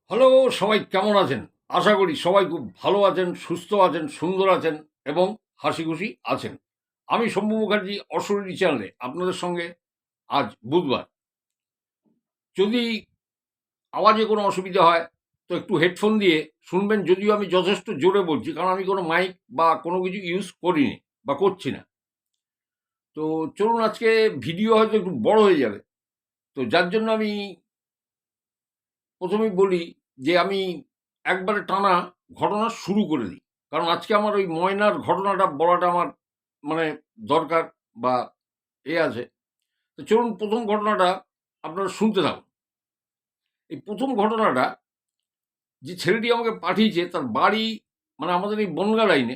Hello, সবাই কেমন আছেন? আশা করি সবাই খুব ভালো আছেন, সুস্থ আছেন, সুন্দর আছেন এবং হাসিখুশি আছেন। আমি শম্ভু মুখার্জি অশরীরী চ্যানেলে আপনাদের সঙ্গে আজ বুধবার। যদি আওয়াজে কোনো অসুবিধা হয় তো একটু হেডফোন দিয়ে শুনবেন, যদিও আমি যথেষ্ট জোরে বলছি, কারণ আমি কোনো মাইক বা কোনো কিছু ইউজ করিনি বা করছি না। তো চলুন, আজকে ভিডিও হয়তো একটু বড় হয়ে যাবে। তো যার জন্য আমি প্রথমেই বলি যে আমি একবারে টানা ঘটনা শুরু করে দিই, কারণ আজকে আমার ওই ময়নার ঘটনাটা বলাটা আমার মানে দরকার বা আছে। তো চলুন, প্রথম ঘটনাটা আপনারা শুনতে থাকুন। এই প্রথম ঘটনাটা, যে ছেলেটি আমাকে পাঠিয়েছে তার বাড়ি মানে আমাদের এই বনগা লাইনে,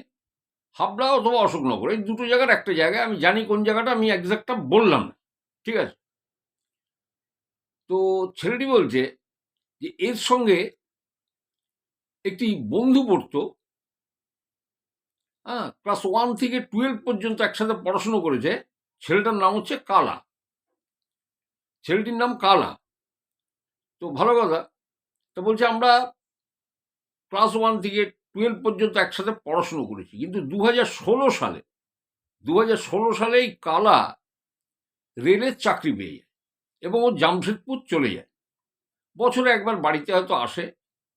হাবড়া অথবা অশোকনগর, এই দুটো জায়গার একটা জায়গায়। আমি জানি কোন জায়গাটা, আমি একজ্যাক্টটা বললাম না, ঠিক আছে? তো ছেলেটি বলছে যে এর সঙ্গে একটি বন্ধু পড়তো। হ্যাঁ, ক্লাস 1 থেকে 12 পর্যন্ত একসাথে পড়াশুনো করেছে। ছেলেটার নাম হচ্ছে কালা। ছেলেটির নাম কালা। তো ভালো কথা। তো বলছে আমরা ক্লাস 1 থেকে 12 পর্যন্ত একসাথে পড়াশুনো করেছি। কিন্তু 2016 সালে এই কালা রেলের চাকরি পেয়ে যায় এবং ও জামশেদপুর চলে যায়। বছরে একবার বাড়িতে হয়তো আসে,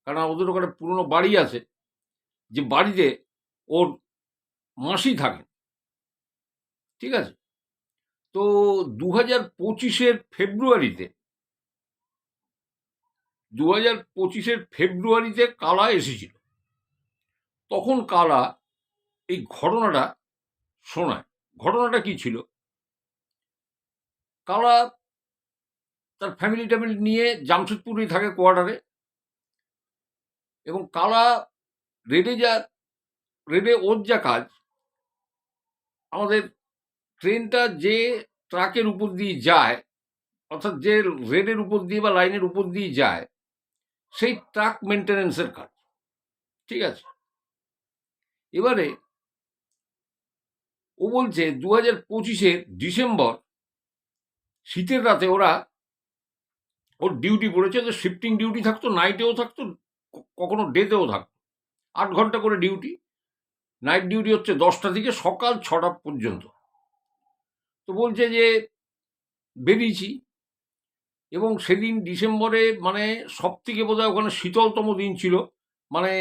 কারণ ওদের ওখানে পুরনো বাড়ি আছে, যে বাড়িতে ওর মাসি থাকেন, ঠিক আছে? তো 2025-এর ফেব্রুয়ারিতে 2025-এর ফেব্রুয়ারিতে কালা এসেছিল। তখন কালা এই ঘটনাটা শোনায়। ঘটনাটা কি ছিল? কালা তার ফ্যামিলি ট্যামিলি নিয়ে জামশেদপুরেই থাকে, কোয়ার্টারে। এবং কালা রেডে যা রেডে ওর যা কাজ, আমাদের ট্রেনটা যে ট্রাকের উপর দিয়ে যায়, অর্থাৎ যে রেডের উপর দিয়ে বা লাইনের উপর দিয়ে যায়, সেই ট্রাক মেনটেন্যান্সের কাজ, ঠিক আছে? এবারে ও বলছে 2025-এর ডিসেম্বর, শীতের রাতে ওর ডিউটি পড়েছে। তো শিফটিং ডিউটি থাকতো, নাইটেও থাকতো, কখনো ডেতেও থাকতো। 8 ঘন্টা করে ডিউটি। নাইট ডিউটি হচ্ছে 10টা থেকে সকাল 6টা পর্যন্ত। তো বলছে যে বেরিয়েছি, এবং সেদিন ডিসেম্বরে মানে সব থেকে বোধহয় ওখানে শীতলতম দিন ছিল। মানে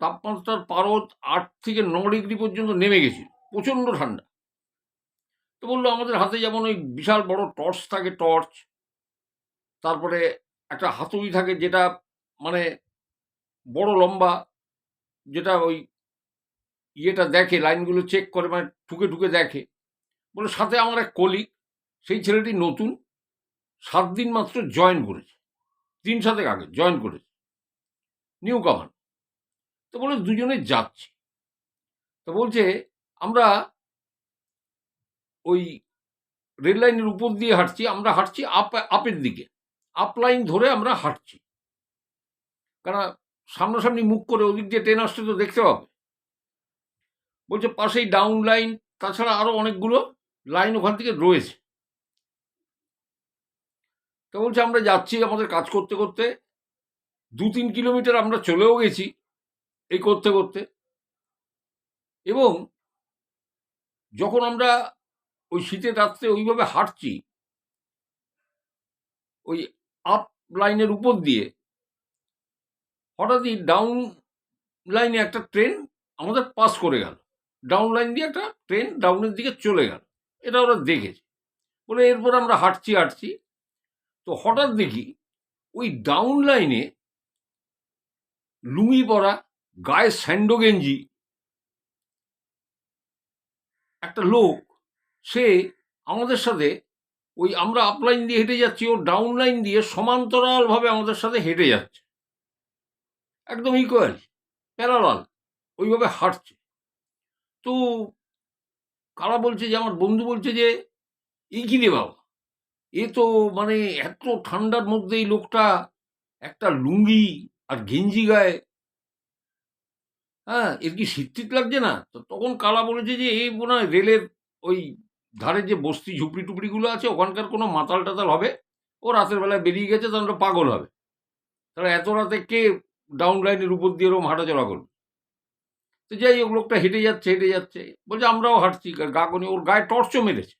তাপমাত্রার পারদ 8 থেকে 9 ডিগ্রি পর্যন্ত নেমে গেছিল, প্রচণ্ড ঠান্ডা। তো বললো আমাদের হাতে যেমন ওই বিশাল বড় টর্চ থাকে, টর্চ, তারপরে একটা হাতুড়ি থাকে, যেটা মানে বড় লম্বা, যেটা ওই ইয়েটা দেখে, লাইনগুলো চেক করে, মানে ঠুকে ঠুকে দেখে। বলে সাথে আমার এক কলিগ, সেই ছেলেটি নতুন, 7 দিন মাত্র জয়েন করেছে, 3 সাতেক আগে জয়েন করেছে, নিউ কামান। তো বলে দুজনে যাচ্ছি। তো বলছে আমরা ওই রেল লাইনের উপর দিয়ে হাঁটছি, আমরা হাঁটছি আপের দিকে, আপ লাইন ধরে আমরা হাঁটছি, কারণ সামনাসামনি মুখ করে ওদিক দিয়ে ট্রেন আসছে তো দেখতে পাবে। বলছে পাশেই ডাউন লাইন, তাছাড়া আরো অনেকগুলো লাইন ওখান থেকে রয়েছে। তো বলছে আমরা যাচ্ছি আমাদের কাজ করতে করতে, 2-3 কিলোমিটার আমরা চলেও গেছি এই করতে করতে। এবং যখন আমরা ওই শীতের রাত্রে ওইভাবে হাঁটছি, ওই আপ লাইনের উপর দিয়ে হঠাৎই ডাউন লাইনে একটা ট্রেন আমাদের পাস করে গেল। ডাউন লাইন দিয়ে একটা ট্রেন ডাউনের দিকে চলে গেল, এটা ওরা দেখেছে। বলে এরপর আমরা হাঁটছি হাঁটছি, তো হঠাৎ দেখি ওই ডাউন লাইনে লুঙ্গি পরা, গায়ে স্যান্ডো গেঞ্জি একটা লোক, সে আমাদের সাথে, ওই আমরা আপ লাইন দিয়ে হেঁটে যাচ্ছি, ও ডাউন লাইন দিয়ে সমান্তরালভাবে আমাদের সাথে হেঁটে যাচ্ছে, একদম ইকুয়াল, প্যারালাল, ওইভাবে হাঁটছে। তো কারা বলছে, যে আমার বন্ধু বলছে যে এই কি রে বাবা, এ তো মানে এত ঠান্ডার মধ্যে এই লোকটা একটা লুঙ্গি আর গেঞ্জি গায়ে, হ্যাঁ, এর কি শীত টিত লাগছে না? তো তখন কালা বলেছে যে এই মনে হয় রেলের ওই ধারে যে বস্তি ঝুপড়ি টুপড়িগুলো আছে, ওখানকার কোনো মাতাল টাতাল হবে, ও রাতের বেলায় বেরিয়ে গেছে, তাহলে পাগল হবে। তাহলে এত রাতে কে ডাউন লাইনের উপর দিয়ে এরকম হাঁটাচলা করবে? তো যাই হোক, লোকটা হেঁটে যাচ্ছে, বলছে আমরাও হাঁটছি, গা কনি, ওর গায়ে টর্চও মেরেছে।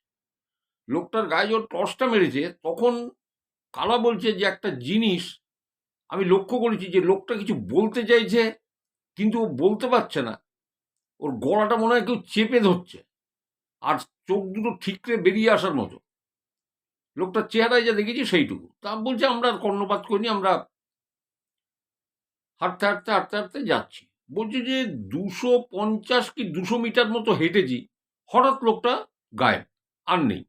লোকটার গায়ে যখন টর্চটা মেরেছে, তখন কালা বলছে যে একটা জিনিস আমি লক্ষ্য করেছি, যে লোকটা কিছু বলতে চাইছে কিন্তু ও বলতে পারছে না। ওর গলাটা মনে হয় কেউ চেপে ধরছে, আর চোখ দুটো ঠিকরে বেরিয়ে আসার মতো। লোকটার চেহারায় যা দেখেছি সেইটুকু। তা বলছে আমরা আর কর্ণপাত করিনি, আমরা হাঁটতে যাচ্ছি। বলছে যে 250 কি 200 মিটার মতো হেঁটেছি, হঠাৎ লোকটা গায়েব, আর নেই।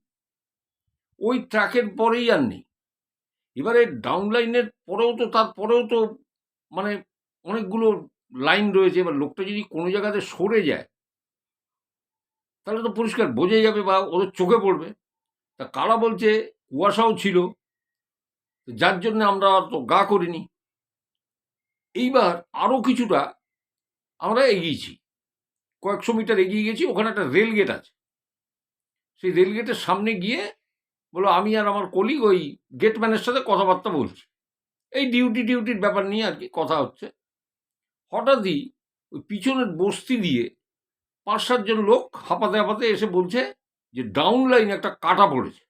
ওই ট্র্যাকের পরেই আর নেই। এবারে ডাউন লাইনের পরেও তো, তারপরেও তো মানে অনেকগুলো লাইন রয়েছে। এবার লোকটা যদি কোনো জায়গাতে সরে যায়, তাহলে তো পরিষ্কার বোঝাই যাবে বা ওদের চোখে পড়বে। তা কালা বলছে কুয়াশাও ছিল, যার জন্য আমরা তো গা করিনি। এইবার আরো কিছুটা আমরা এগিয়েছি, কয়েকশো মিটার এগিয়ে গেছি, ওখানে একটা রেল গেট আছে। সেই রেল গেটের সামনে গিয়ে বলো আমি আর আমার কলিগ ওই গেটম্যানের সাথে কথাবার্তা বলছি, এই ডিউটির ব্যাপার নিয়ে আর কি কথা হচ্ছে। হঠাৎই ওই পিছনের বস্তি দিয়ে 5-7 জন লোক হাঁপাতে এসে বলছে যে ডাউন লাইনে একটা কাটা পড়েছে,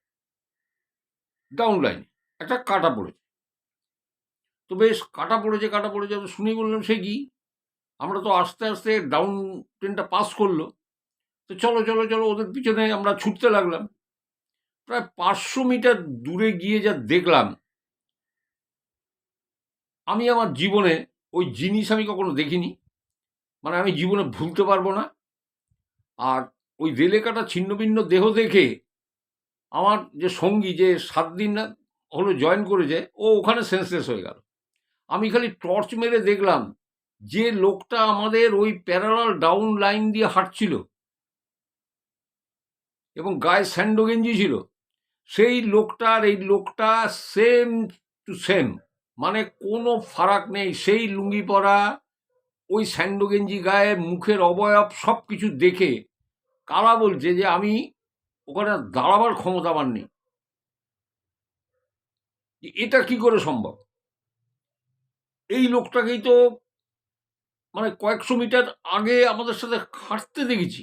ডাউন লাইনে একটা কাটা পড়েছে। তো বেশ, কাটা পড়েছে আমি শুনে বললাম সে কি, আমরা তো আস্তে আস্তে ডাউন ট্রেনটা পাস করলো, তো চলো ওদের পিছনে আমরা ছুটতে লাগলাম। প্রায় 500 মিটার দূরে গিয়ে যা দেখলাম, আমি আমার জীবনে ওই জিনিস আমি কখনো দেখিনি, মানে আমি জীবনে ভুলতে পারবো না। আর ওই রেলে কাটা ছিন্নভিন্ন দেহ দেখে আমার যে সঙ্গী, যে 7 দিন হলো জয়েন করেছে, ও ওখানে সেন্সলেস হয়ে গেল। আমি খালি টর্চ মেরে দেখলাম যে লোকটা আমাদের ওই প্যারালাল ডাউন লাইন দিয়ে হাঁটছিল এবং গায়ে স্যান্ডো গেঞ্জি ছিল, সেই লোকটার এই লোকটা সেম টু সেম, মানে কোনো ফারাক নেই। সেই লুঙ্গি পরা, ওই স্যান্ডো গেঞ্জি গায়ে, মুখের অবয়ব সব কিছু দেখে কালা বলছে যে আমি ওখানে দাঁড়াবার ক্ষমতা আমার নেই। এটা কি করে সম্ভব? এই লোকটাকেই তো মানে কয়েকশো মিটার আগে আমাদের সাথে হাঁটতে দেখেছি।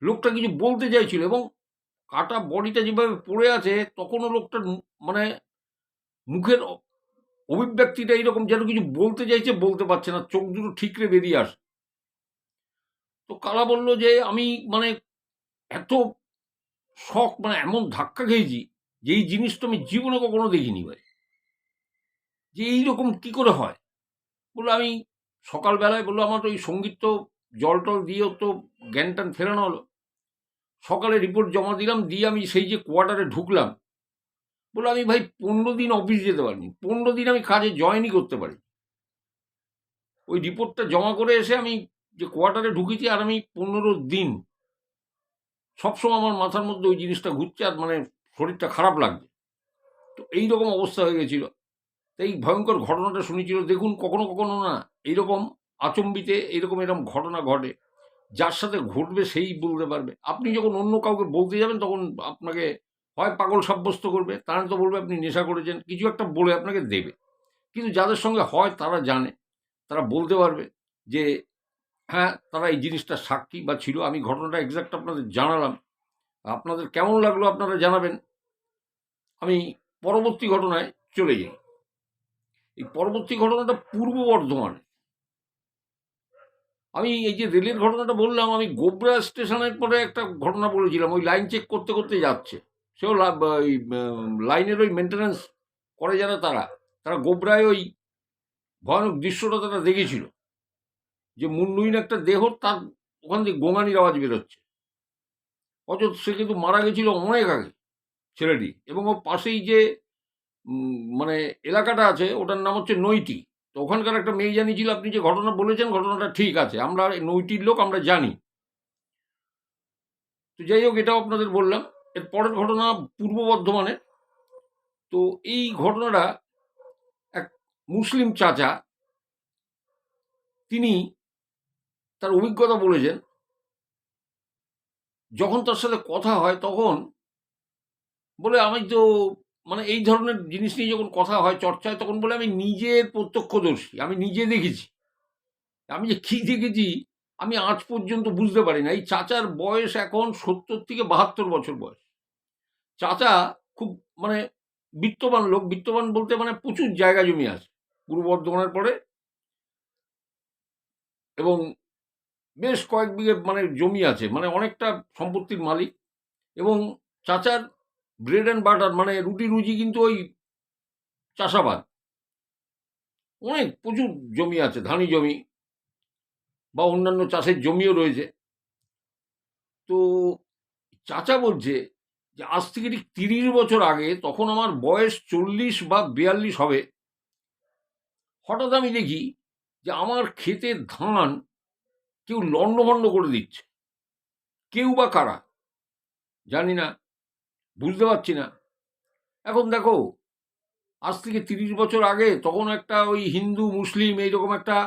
লোকটা কিছু বলতে চাইছিল এবং কাটা বডিটা যেভাবে পড়ে আছে, তখনও লোকটার মানে মুখের অভিব্যক্তিটা এইরকম যেন কিছু বলতে চাইছে, বলতে পারছে না, চোখ দুটো ঠিকরে বেরিয়ে আসে। তো কালা বলল যে আমি মানে এত শখ, মানে এমন ধাক্কা খেয়েছি যে এই জিনিসটা আমি জীবনে কখনো দেখিনি ভাই, যে এইরকম কি করে হয়। বললো আমি সকালবেলায়, বললো আমার ওই সঙ্গীত তো জল টল দিয়েও তো জ্ঞান ট্যান ফেরানো হলো, সকালে রিপোর্ট জমা দিলাম, দিয়ে আমি সেই যে কোয়ার্টারে ঢুকলাম, বললো আমি ভাই 15 দিন অফিস যেতে পারিনি, 15 দিন আমি কাজে জয়েনই করতে পারি। ওই রিপোর্টটা জমা করে এসে আমি যে কোয়ার্টারে ঢুকেছি, আর আমি 15 দিন সবসময় আমার মাথার মধ্যে ওই জিনিসটা ঘুরছে, আর মানে শরীরটা খারাপ লাগছে। তো এইরকম অবস্থা হয়ে গেছিল। এই ভয়ঙ্কর ঘটনাটা শুনেছিল। দেখুন, কখনো কখনো না এইরকম আচম্বিতে এরকম ঘটনা ঘটে, যার সাথে ঘটবে সেই বলতে পারবে। আপনি যখন অন্য কাউকে বলতে যাবেন, তখন আপনাকে হয় পাগল সাব্যস্ত করবে, তারা তো বলবে আপনি নেশা করেছেন, কিছু একটা বলে আপনাকে দেবে। কিন্তু যাদের সঙ্গে হয় তারা জানে, তারা বলতে পারবে যে হ্যাঁ, তারা এই জিনিসটা সাক্ষী বা ছিল। আমি ঘটনাটা এক্সাক্ট আপনাদের জানালাম, আপনাদের কেমন লাগলো আপনারা জানাবেন। আমি পরবর্তী ঘটনায় চলে যাই। এই পরবর্তী ঘটনাটা পূর্ব বর্ধমানে। আমি এই যে রেলের ঘটনাটা বললাম, আমি গোবরা স্টেশনের পরে একটা ঘটনা বলেছিলাম। ওই লাইন চেক করতে করতে যাচ্ছে, সেও ওই লাইনের ওই মেনটেন্যান্স করে যারা, তারা গোবরায় ওই ভয়ানক দৃশ্যটা তারা দেখেছিল, যে মুন্ডুইন একটা দেহ, তার ওখান থেকে গোঙানির আওয়াজ বেরোচ্ছে। অথচ সে কিন্তু মারা গেছিল অনেক আগে, ছেলেটি। এবং ওর পাশেই যে মানে এলাকাটা আছে, ওটার নাম হচ্ছে নৈটি। তো ওখানকার একটা মেয়ে জানিয়েছিল, আপনি যে ঘটনা বলেছেন ঘটনাটা ঠিক আছে, আমরা নৈটির লোক, আমরা জানি। তো যাই হোক, এটাও আপনাদের বললাম। এর পরের ঘটনা পূর্ব বর্ধমানে। তো এই ঘটনাটা এক মুসলিম চাচা, তিনি তার অভিজ্ঞতা বলেছেন। যখন তার সাথে কথা হয়, তখন বলে আমি তো মানে এই ধরনের জিনিস নিয়ে যখন কথা হয় চর্চায়, তখন বলে আমি নিজের প্রত্যক্ষদর্শী, আমি নিজে দেখেছি। আমি যে কি দেখেছি আমি আজ পর্যন্ত বুঝতে পারি না। এই চাচার বয়স এখন ৭০ থেকে ৭২ বছর বয়স। চাচা খুব মানে বিত্তবান লোক, বিত্তবান বলতে মানে প্রচুর জায়গা জমি আছে পূর্ব বর্ধমানের পরে, এবং বেশ কয়েক বিঘে মানে জমি আছে, মানে অনেকটা সম্পত্তির মালিক। এবং চাচার ব্রেড অ্যান্ড বাটার মানে রুটি রুজি কিন্তু ওই চাষাবাদ। অনেক প্রচুর জমি আছে, ধানি জমি বা অন্যান্য চাষের জমিও রয়েছে। তো চাচা বলছে যে আজ থেকে ঠিক ৩০ বছর আগে, তখন আমার বয়স ৪০ বা ৪২ হবে, হঠাৎ আমি দেখি যে আমার ক্ষেতের ধান কেউ লণ্ডভণ্ড করে দিচ্ছে। কেউ বা কারা জানি না, বুঝতে পারছি না। এখন দেখো, আজ থেকে ৩০ বছর আগে তখন একটা ওই হিন্দু মুসলিম এইরকম একটা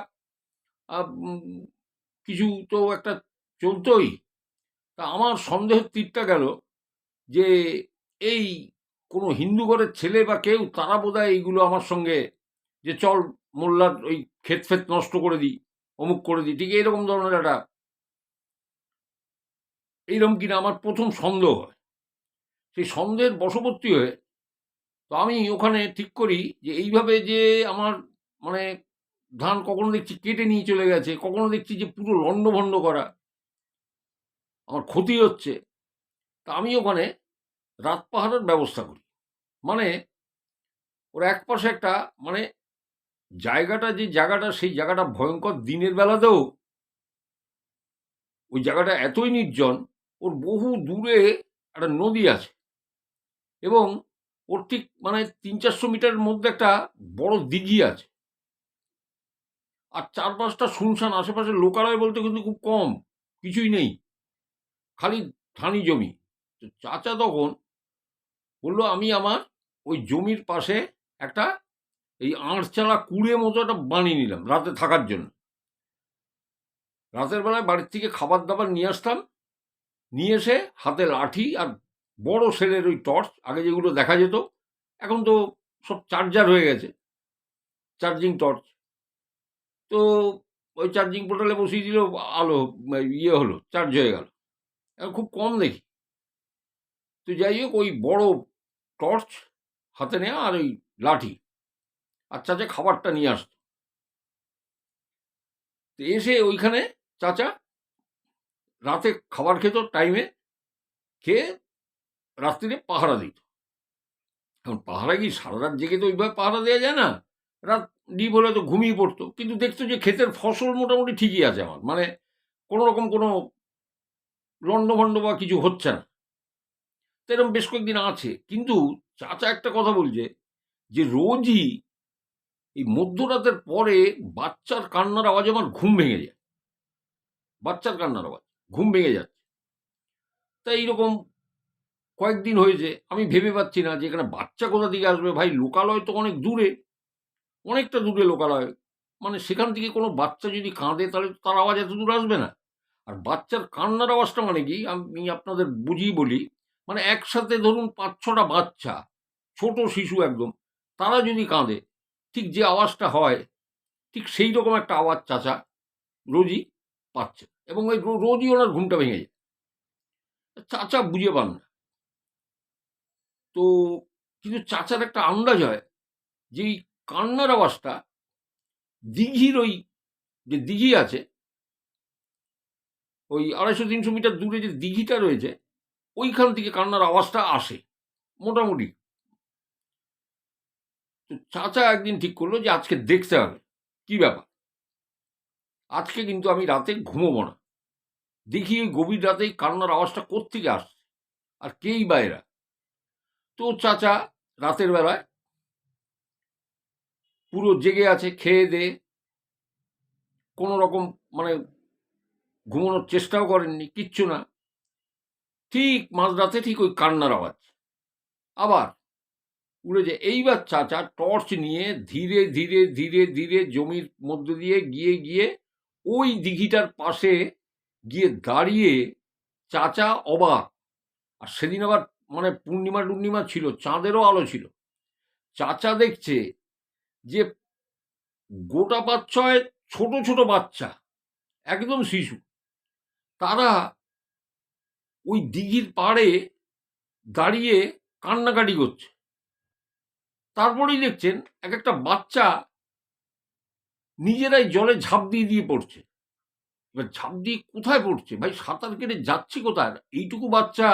কিছু তো একটা চলতোই। তা আমার সন্দেহের তীরটা গেল যে এই কোনো হিন্দু ঘরের ছেলে বা কেউ, তারা বোধহয় এইগুলো আমার সঙ্গে, যে চল মোল্লার ওই ক্ষেত ফেত নষ্ট করে দিই, অমুক করে দিই, ঠিক এইরকম ধরনের একটা, এইরকম কিনা আমার প্রথম সন্দেহ হয়। সেই সন্দেহের বশবর্তী হয়ে তো আমি ওখানে ঠিক করি যে এইভাবে যে আমার মানে ধান কখনো দেখছি কেটে নিয়ে চলে গেছে, কখনো দেখছি যে পুরো লণ্ডভণ্ড করা, আমার ক্ষতি হচ্ছে। তা আমি ওখানে রাত পাহারার ব্যবস্থা করি। মানে ওর একপাশে একটা মানে জায়গাটা, যে জায়গাটা, সেই জায়গাটা ভয়ঙ্কর। দিনের বেলাতেও ওই জায়গাটা এতই নির্জন, ওর বহু দূরে একটা নদী আছে, এবং ওর ঠিক মানে ৩00-৪০০ মিটারের মধ্যে একটা বড় দিঘি আছে। আর চারপাশটা শুনশান, আশেপাশে লোকালয় বলতে কিন্তু খুব কম, কিছুই নেই, খালি ধানি জমি। তো চাচা তখন বললো আমি আমার ওই জমির পাশে একটা এই আঁশচালা কুড়ে মতো একটা বানিয়ে নিলাম রাতে থাকার জন্য। রাতের বেলায় বাড়ির থেকে খাবার দাবার নিয়ে আসতাম, নিয়ে এসে হাতে লাঠি আর বড় সেলের ওই টর্চ, আগে যেগুলো দেখা যেত, এখন তো সব চার্জার হয়ে গেছে, চার্জিং টর্চ। তো ওই চার্জিং পোর্টালে বসিয়ে দিল, আলো ইয়ে হলো, চার্জ হয়ে গেল। এখন খুব কম দেখি। তো যাই হোক, ওই বড় টর্চ হাতে নেওয়া আর ওই লাঠি, আর চাচা খাবারটা নিয়ে আসতো। তো এসে ওইখানে চাচা রাতে খাবার খেত টাইমে, খেয়ে রাত্রিরে পাহারা দিত। এখন পাহারা কি সারা রাত জেগে তো ওইভাবে পাহারা দেওয়া যায় না, রাত ডিপ হলে তো ঘুমিয়ে পড়তো, কিন্তু দেখতো যে ক্ষেতের ফসল মোটামুটি ঠিকই আছে আমার, মানে কোনো রকম কোনো লণ্ডভণ্ড বা কিছু হচ্ছে না। তো এরকম বেশ কয়েকদিন আছে। কিন্তু চাচা একটা কথা বলছে যে রোজই এই মধ্যরাতের পরে বাচ্চার কান্নার আওয়াজে আমার ঘুম ভেঙে যায়। বাচ্চার কান্নার আওয়াজ, ঘুম ভেঙে যাচ্ছে। তাই এইরকম কয়েকদিন হয়েছে, আমি ভেবে পাচ্ছি না যে এখানে বাচ্চা কোথা থেকে আসবে। ভাই, লোকালয় তো অনেক দূরে, অনেকটা দূরে লোকালয়। মানে সেখান থেকে কোনো বাচ্চা যদি কাঁদে, তাহলে তো তার আওয়াজ এত দূর আসবে না। আর বাচ্চার কান্নার আওয়াজটা মানে কি, আমি আপনাদের বুঝিয়ে বলি। মানে একসাথে ধরুন ৫-৬টা বাচ্চা, ছোট শিশু একদম, তারা যদি কাঁদে, ঠিক যে আওয়াজটা হয়, ঠিক সেই রকম একটা আওয়াজ চাচা রোজই পাচ্ছে, এবং ওই রোজই ওনার ঘুমটা ভেঙে যায়। চাচা বুঝে পান না। তো কিন্তু চাচার একটা আন্দাজ হয় যে এই কান্নার আওয়াজটা দিঘির ওই যে দিঘি আছে, ওই ২৫০-৩০০ মিটার দূরে যে দিঘিটা রয়েছে, ওইখান থেকে কান্নার আওয়াজটা আসে মোটামুটি। তো চাচা একদিন ঠিক করলো যে আজকে দেখতে হবে কি ব্যাপার। আজকে কিন্তু আমি রাতে ঘুমোবো না, দেখি ওই গভীর রাতে কান্নার আওয়াজটা কোত্থেকে আসছে, আর কেই বা এরা। তো চাচা রাতের বেলায় পুরো জেগে আছে, খেয়ে দেয়ে কোনো রকম মানে ঘুমানোর চেষ্টাও করেননি, কিচ্ছু না। ঠিক মাঝরাতে ঠিক ওই কান্নার আওয়াজ আবার উড়ে যায়। এইবার চাচা টর্চ নিয়ে ধীরে ধীরে ধীরে ধীরে জমির মধ্যে দিয়ে গিয়ে গিয়ে ওই দিঘিটার পাশে গিয়ে দাঁড়িয়ে চাচা অবাক। আর সেদিন আবার মানে পূর্ণিমা টুর্ণিমা ছিল, চাঁদেরও আলো ছিল। চাচা দেখছে যে গোটা ৫-৬ ছোট ছোট বাচ্চা, একদম শিশু, তারা ওই দিঘির পাড়ে দাঁড়িয়ে কান্নাকাটি করছে। তারপরেই দেখছেন এক একটা বাচ্চা নিজেরাই জলে ঝাঁপ দিয়ে দিয়ে পড়ছে। এবার ঝাঁপ দিয়ে কোথায় পড়ছে? ভাই সাঁতার কেটে যাচ্ছে কোথায়? এইটুকু বাচ্চা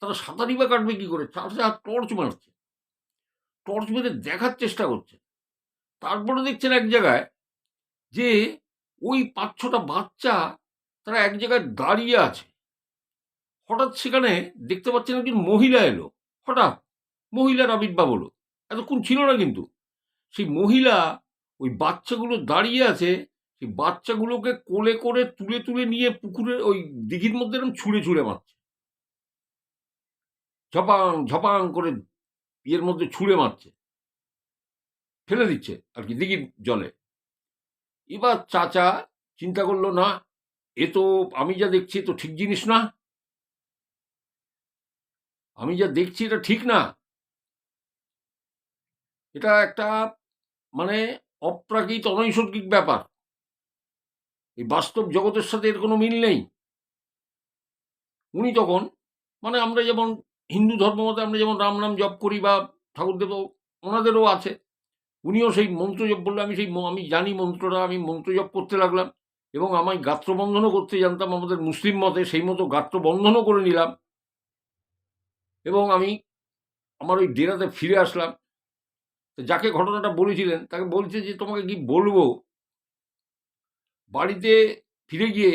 তারা সাঁতারই বা কাটবে কি করে? চাষা টর্চ মারছে, টর্চ মেরে দেখার চেষ্টা করছে। তারপরে দেখছেন এক জায়গায় যে ওই ৫-৬টা বাচ্চা তারা এক জায়গায় দাঁড়িয়ে আছে। হঠাৎ সেখানে দেখতে পাচ্ছেন একজন মহিলা এলো। হঠাৎ মহিলার আবির্ভাব হলো। এতক্ষণ ছিল না কিন্তু। সেই মহিলা ওই বাচ্চাগুলো দাঁড়িয়ে আছে, সেই বাচ্চাগুলোকে কোলে করে তুলে তুলে নিয়ে পুকুরে ওই দিঘির মধ্যে এরকম ছুঁড়ে ছুঁড়ে মারছে। ঝপাং ঝপাং করে ইয়ের মধ্যে ছুঁড়ে মারছে, ফেলে দিচ্ছে আর কি দিঘির জলে। এবার চাচা চিন্তা করলো, না এ তো আমি যা দেখছি তো ঠিক জিনিস না, আমি যা দেখছি এটা ঠিক না, এটা একটা মানে অপ্রাকৃত অনৈসর্গিক ব্যাপার, এই বাস্তব জগতের সাথে এর কোনো মিল নেই। উনি তখন মানে আমরা যেমন হিন্দু ধর্ম মতে আমরা যেমন রাম নাম জপ করি বা ঠাকুরদেব ওনাদেরও আছে, উনিও সেই মন্ত্র জপ বললে আমি আমি জানি মন্ত্রটা, আমি মন্ত্র জপ করতে লাগলাম এবং আমি গাত্রবন্ধনও করতে জানতাম আমাদের মুসলিম মতে, সেই মতো গাত্রবন্ধনও করে নিলাম এবং আমি আমার ওই ডেরাতে ফিরে আসলাম। তো যাকে ঘটনাটা বলেছিলেন তাকে বলছে যে তোমাকে কি বলবো, বাড়িতে ফিরে গিয়ে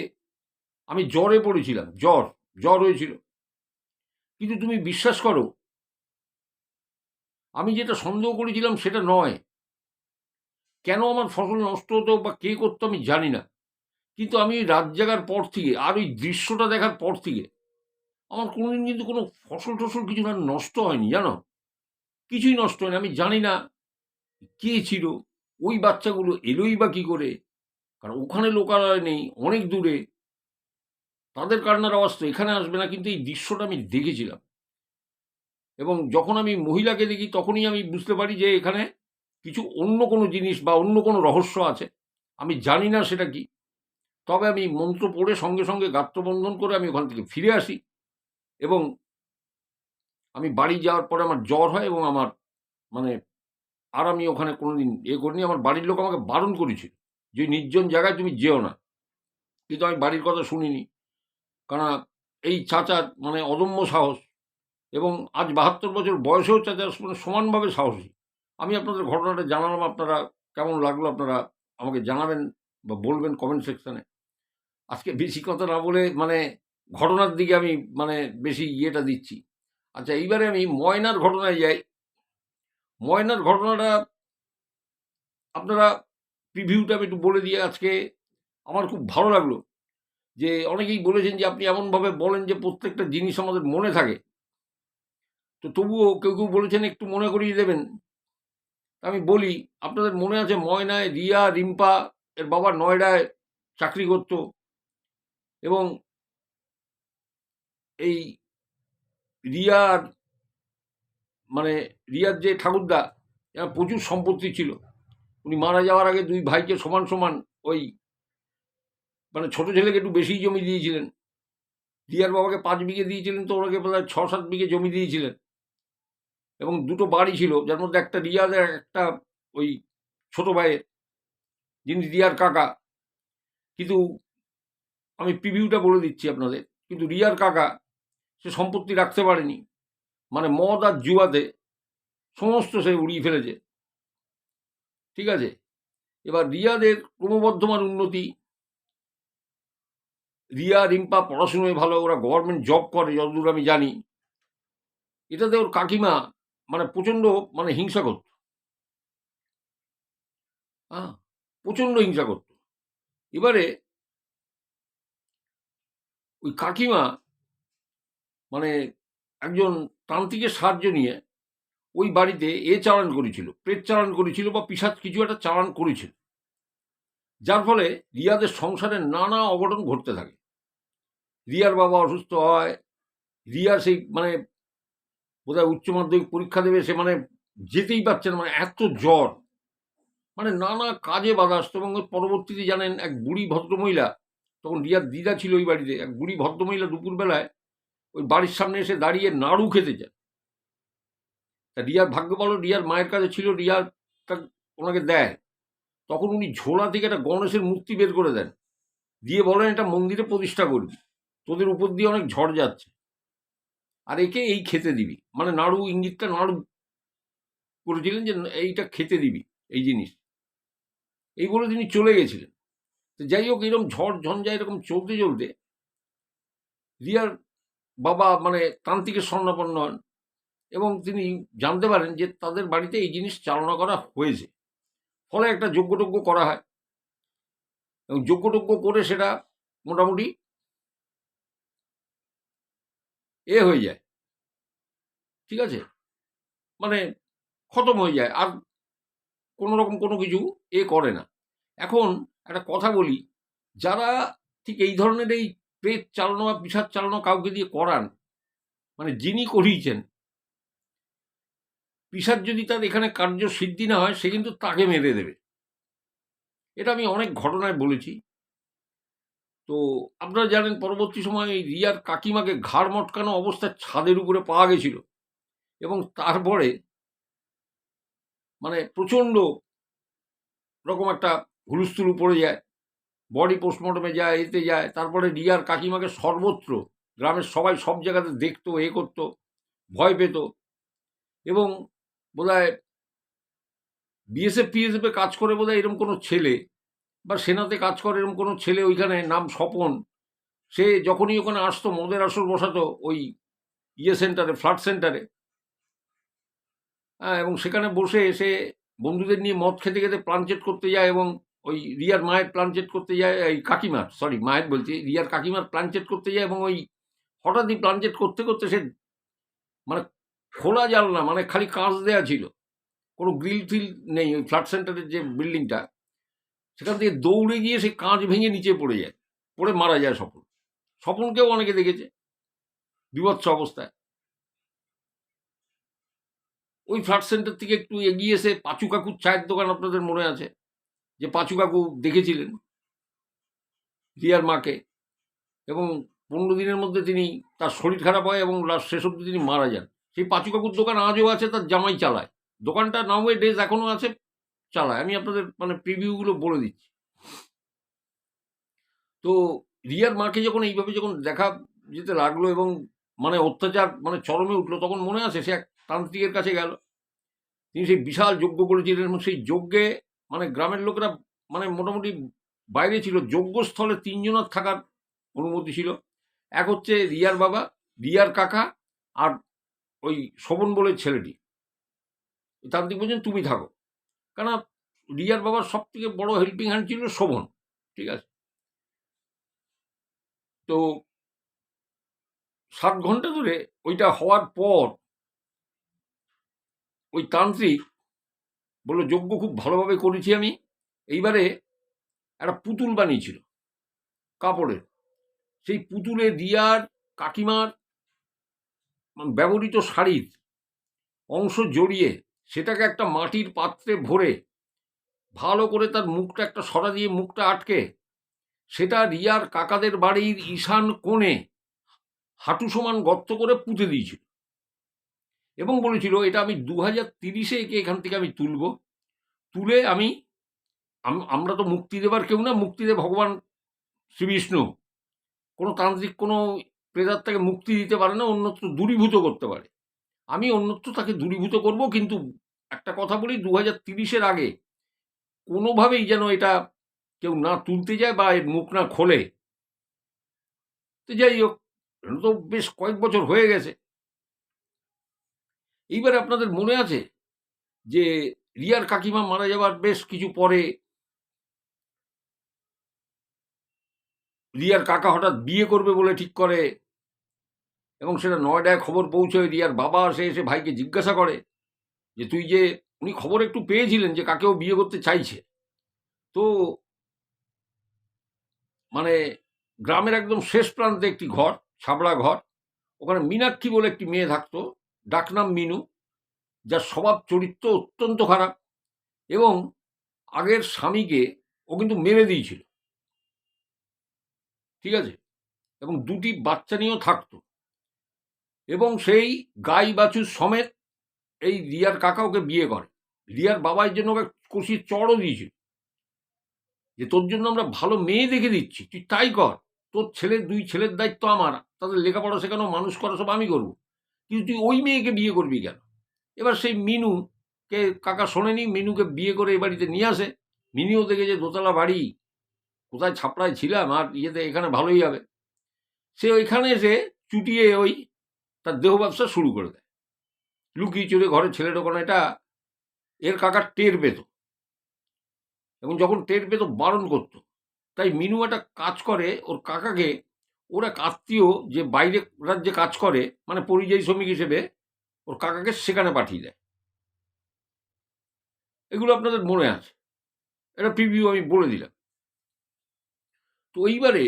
আমি জ্বরে পড়েছিলাম, জ্বর হয়েছিল, কিন্তু তুমি বিশ্বাস করো আমি যেটা সন্দেহ করেছিলাম সেটা নয়। কেন আমার ফসল নষ্ট হতো বা কে করতো আমি জানি না, কিন্তু আমি রাত জাগার পর থেকে আর ওই দৃশ্যটা দেখার পর থেকে আমার কোনোদিন কিন্তু কোনো ফসল টসল কিছু না নষ্ট হয়নি, জানো, কিছুই নষ্ট হয়নি। আমি জানি না কে ছিল, ওই বাচ্চাগুলো এলোই বা কি করে, কারণ ওখানে লোকালয় নেই, অনেক দূরে, তাদের কান্নার আওয়াজ তো এখানে আসবে না, কিন্তু এই দৃশ্যটা আমি দেখেছিলাম এবং যখন আমি মহিলাকে দেখি তখনই আমি বুঝতে পারি যে এখানে কিছু অন্য কোনো জিনিস বা অন্য কোনো রহস্য আছে, আমি জানি না সেটা কি। তবে আমি মন্ত্র পড়ে সঙ্গে সঙ্গে গাত্রবন্ধন করে আমি ওখান থেকে ফিরে আসি এবং আমি বাড়ি যাওয়ার পরে আমার জ্বর হয় এবং আমার মানে আর আমি ওখানে কোনোদিন করিনি। আমার বাড়ির লোক আমাকে বারণ করেছিল যে নির্জন জায়গায় তুমি যেও না, কিন্তু আমি বাড়ির কথা শুনিনি, কারণ এই চাচার মানে অদম্য সাহস এবং আজ ৭২ বছর বয়সেও চাচা মানে সমানভাবে সাহসী। আমি আপনাদের ঘটনাটা জানালাম, আপনারা কেমন লাগলো আপনারা আমাকে জানাবেন বা বলবেন কমেন্ট সেকশনে। আজকে বেশি কথা না বলে মানে ঘটনার দিকে আমি মানে বেশি ইয়েটা দিচ্ছি। আচ্ছা, এইবারে আমি ময়নার ঘটনায় যাই। ময়নার ঘটনাটা আপনারা প্রিভিউটা আমি একটু বলে দিয়ে আজকে আমার খুব ভালো লাগলো যে অনেকেই বলেছেন যে আপনি এমনভাবে বলেন যে প্রত্যেকটা জিনিস আমাদের মনে থাকে, তো তবুও কেউ কেউ বলেছেন একটু মনে করিয়ে দেবেন। আমি বলি, আপনাদের মনে আছে ময়নায় রিয়া রিম্পা এর বাবা নয়ডায় চাকরি করত এবং এই রিয়ার মানে রিয়ার যে ঠাকুরদা প্রচুর সম্পত্তি ছিল, উনি মারা যাওয়ার আগে দুই ভাইকে সমান সমান ওই মানে ছোট ছেলেকে একটু বেশি জমি দিয়েছিলেন, রিয়ার বাবাকে ৫ বিঘে দিয়েছিলেন, তো ওনাকে প্রায় ৬-৭ বিঘে জমি দিয়েছিলেন এবং দুটো বাড়ি ছিল, যার মধ্যে একটা রিয়াদের একটা ওই ছোট ভাইয়ের, যিনি রিয়ার কাকা। কিন্তু আমি প্রিভিউটা বলে দিচ্ছি আপনাদের, কিন্তু রিয়ার কাকা সে সম্পত্তি রাখতে পারেনি, মানে মদ আর জুয়াতে সমস্ত সে উড়িয়ে ফেলেছে। ঠিক আছে, এবার রিয়াদের ক্রমবর্ধমান উন্নতি, রিয়া রিম্পা পড়াশুনোয় ভালো, ওরা গভর্নমেন্ট জব করে যতদূর আমি জানি, এটাতে ওর কাকিমা মানে প্রচণ্ড মানে হিংসা করত, হ্যাঁ, প্রচণ্ড হিংসা করত। এবারে ওই কাকিমা মানে একজন তান্ত্রিকের সাহায্য নিয়ে ওই বাড়িতে চালান করেছিল, প্রেত চালান করেছিল বা পিশাচ কিছু একটা চালান করেছিল, যার ফলে রিয়াদের সংসারে নানা অঘটন ঘটতে থাকে। রিয়ার বাবা অসুস্থ হয়, রিয়া সেই মানে বোধহয় উচ্চ মাধ্যমিক পরীক্ষা দেবে, সে মানে যেতেই পারছে না, মানে এত জ্বর, মানে নানা কাজে বাধা আসতো। এবং ওর পরবর্তীতে জানেন এক বুড়ি ভদ্রমহিলা, তখন রিয়ার দিদা ছিল ওই বাড়িতে, এক বুড়ি ভদ্রমহিলা দুপুরবেলায় ওই বাড়ির সামনে এসে দাঁড়িয়ে নাড়ু খেতে চায়। তা রিয়ার ভাগ্য ভালো, রিয়ার মায়ের কাছে ছিল, রিয়া তা ওনাকে দেয়। তখন উনি ঝোলা থেকে একটা গণেশের মূর্তি বের করে দেন, দিয়ে বলেন এটা মন্দিরে প্রতিষ্ঠা করবি, তোদের উপর দিয়ে অনেক ঝড় যাচ্ছে, আর একে এই খেতে দিবি। মানে নাড়ু, ইঙ্গিতটা নাড়ু করেছিলেন যে এইটা খেতে দিবি, এই জিনিস, এই বলে তিনি চলে গেছিলেন। তো যাই হোক, এরকম ঝড় ঝঞ্ঝা এরকম চলতে চলতে রিয়ার বাবা মানে তান্ত্রিকের শরণাপন্ন হন, এবং তিনি জানতে পারেন যে তাদের বাড়িতে এই জিনিস চালনা করা হয়েছে। ফলে একটা যজ্ঞটজ্ঞ করা হয়, এবং যজ্ঞটজ্ঞ করে সেটা মোটামুটি হয়ে যায়, ঠিক আছে, মানে খতম হয়ে যায়, আর কোনো রকম কোনো কিছু করে না। এখন একটা কথা বলি, যারা ঠিক এই ধরনের এই প্রেত চালানো বা পিশাচ চালানো কাউকে দিয়ে করান, মানে যিনি করিয়েছেন, পিশাচ যদি তার এখানে কার্য সিদ্ধি না হয়, সে কিন্তু তাকে মেরে দেবে। এটা আমি অনেক ঘটনায় বলেছি। তো আপনারা জানেন পরবর্তী সময়ে এই রিয়ার কাকিমাকে ঘাড় মটকানো অবস্থায় ছাদের উপরে পাওয়া গেছিল, এবং তারপরে মানে প্রচণ্ড রকম একটা হুলস্থুলু পড়ে যায়, বডি পোস্টমর্টমে যায়, এতে যায়। তারপরে রিয়ার কাকিমাকে সর্বত্র গ্রামের সবাই সব জায়গাতে দেখতো, করতো, ভয় পেত। এবং বোধহয় বিএসএফ টিএসএফে কাজ করে বোধহয় এরকম কোনো ছেলে, বা সেনাতে কাজ করে এরকম কোনো ছেলে, ওইখানে নাম স্বপন, সে যখনই ওখানে আসতো মদের আসর বসাতো ওই সেন্টারে, ফ্লাড সেন্টারে, হ্যাঁ, এবং সেখানে বসে এসে বন্ধুদের নিয়ে মদ খেতে খেতে প্লানচেট করতে যায়, এবং ওই রিয়ার মায়ের প্লানচেট করতে যায়, এই কাকিমার, সরি মায়ের বলছি, রিয়ার কাকিমার প্লানচেট করতে যায়। এবং ওই হঠাৎই প্লানচেট করতে করতে সে মানে খোলা জানলা, মানে খালি কাঁচ দেওয়া ছিল, কোনো গ্রিল ফিল নেই, ওই ফ্ল্যাট সেন্টারের যে বিল্ডিংটা, সেখান থেকে দৌড়ে গিয়ে সে কাঁচ ভেঙে নিচে পড়ে যায়, পড়ে মারা যায় স্বপন। স্বপনকেও অনেকে দেখেছে বিভৎস অবস্থায়। ওই ফ্ল্যাট সেন্টার থেকে একটু এগিয়ে এসে পাঁচু কাকুর চায়ের দোকান, আপনাদের মনে আছে যে পাঁচু কাকু দেখেছিলেন রিয়ার মাকে, এবং 15 দিনের মধ্যে তিনি, তার শরীর খারাপ হয় এবং লাস্ট শেষ অব্দি তিনি মারা যান। সেই পাঁচু কাকুর দোকান আজও আছে, তার জামাই চালায় দোকানটা, নাও এ ডেজ এখনো আছে, চালায়। আমি আপনাদের মানে প্রিভিউগুলো বলে দিচ্ছি। তো রিয়ার মাকে যখন এইভাবে যখন দেখা যেতে লাগলো, এবং মানে অত্যাচার মানে চরমে উঠলো, তখন মনে আছে সে এক তান্ত্রিকের কাছে গেল, তিনি সেই বিশাল যজ্ঞ করেছিলেন, এবং সেই যজ্ঞে মানে গ্রামের লোকেরা মানে মোটামুটি বাইরে ছিল, যজ্ঞস্থলে 3জনের থাকার অনুমতি ছিল। এক হচ্ছে রিয়ার বাবা, রিয়ার কাকা, আর ওই শোভন বলে ছেলেটি। তান্ত্রিক বলছেন তুমি থাকো, কেন রিয়ার বাবার সব থেকে বড় হেল্পিং হ্যান্ড ছিল শোভন, ঠিক আছে। তো 7 ঘন্টা ধরে ওইটা হওয়ার পর ওই তান্ত্রিক বললো যজ্ঞ খুব ভালোভাবে করেছি আমি, এইবারে একটা পুতুল বানিয়েছিল কাপড়ের, সেই পুতুলে রিয়ার কাকিমার ব্যবহৃত শাড়ির অংশ জড়িয়ে সেটাকে একটা মাটির পাত্রে ভরে ভালো করে তার মুখটা একটা সরা দিয়ে মুখটা আটকে, সেটা রিয়ার কাকাদের বাড়ির ঈশান কোণে হাঁটু সমান গর্ত করে পুঁতে দিয়েছিল, এবং বলেছিল এটা আমি 2030-এ একে এখান থেকে আমি তুলব, তুলে আমরা তো মুক্তি দেবার কেউ না, মুক্তি দেব ভগবান শ্রীবিষ্ণু, কোনো তান্ত্রিক কোনো প্রেতাত্মাকে মুক্তি দিতে পারে না, অন্যত্র দূরীভূত করতে পারে। আমি অন্যত্র তাকে দূরীভূত করব, কিন্তু একটা কথা বলি, 2030-এর আগে কোনোভাবেই যেন এটা কেউ না তুলতে যায় বা এর মুখ না খোলে। তো যাই হোক, তো বেশ কয়েক বছর হয়ে গেছে। এইবারে আপনাদের মনে আছে যে রিয়ার কাকিমা মারা যাবার বেশ কিছু পরে রিয়ার কাকা হঠাৎ বিয়ে করবে বলে ঠিক করে, এবং সেটা নয়ডায় খবর পৌঁছয়। রিয়ার বাবা এসে ভাইকে জিজ্ঞাসা করে যে তুই যে, উনি খবর একটু পেয়েছিলেন যে কাকেও বিয়ে করতে চাইছে। তো মানে গ্রামের একদম শেষ প্রান্তে একটি ঘর, ছাবড়া ঘর, ওখানে মীনাক্ষী বলে একটি মেয়ে থাকতো, ডাকনাম মিনু। যার স্বভাব চরিত্র অত্যন্ত খারাপ, এবং আগের স্বামীকে ও কিন্তু মেরে দিয়েছিল, ঠিক আছে, এবং 2টি বাচ্চা নিয়েও থাকতো, এবং সেই গাই বাছুর সমেত এই রিয়ার কাকা ওকে বিয়ে করে। রিয়ার বাবা এর জন্য ওকে কষিয়ে চড়ও দিয়েছিল, যে তোর জন্য আমরা ভালো মেয়ে দেখে দিচ্ছি, তুই তাই কর, তোর ছেলের 2 ছেলের দায়িত্ব আমার, তাদের লেখাপড়া শেখানো, মানুষ করা সব আমি করবো, কিন্তু তুই ওই মেয়েকে বিয়ে করবি কেন? এবার সেই মিনুকে কাকা শোনেনি, মিনুকে বিয়ে করে এ বাড়িতে নিয়ে আসে। মিনিও দেখে যে দোতলা বাড়ি, কোথায় ছাপড়ায় ছিলাম, আর ইয়েতে এখানে ভালোই হবে। সে ওইখানে এসে চুটিয়ে ওই তার দেহ ব্যবসা শুরু করে দেয়, লুকিয়ে চুরে ঘরে ছেলে ঢোকানো। এটা এর কাকা টের পেত, এবং যখন টের পেত বারণ করতো। তাই মিনু একটা কাজ করে, ওর কাকাকে, ওরা আত্মীয় যে বাইরে রাজ্যে কাজ করে, মানে পরিযায়ী শ্রমিক হিসেবে, ওর কাকাকে সেখানে পাঠিয়ে দেয়। এগুলো আপনাদের মনে আছে, এটা প্রিভিউ আমি বলে দিলাম। তো এইবারে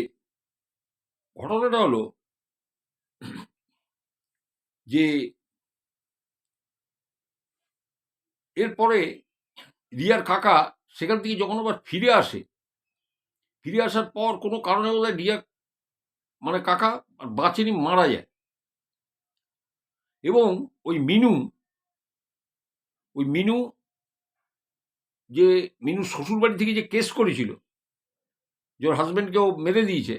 ঘটনাটা হলো যে এরপরে রিয়ার কাকা সেখান থেকে যখন আবার ফিরে আসে, ফিরে আসার পর কোনো কারণে বোধহয় রিয়া, মানে কাকা আর বাঁচেনি, মারা যায়। এবং ওই মিনু যে মিনুর শ্বশুর বাড়ি থেকে যে কেস করেছিল যে ওর হাজব্যান্ডকে ও মেরে দিয়েছে,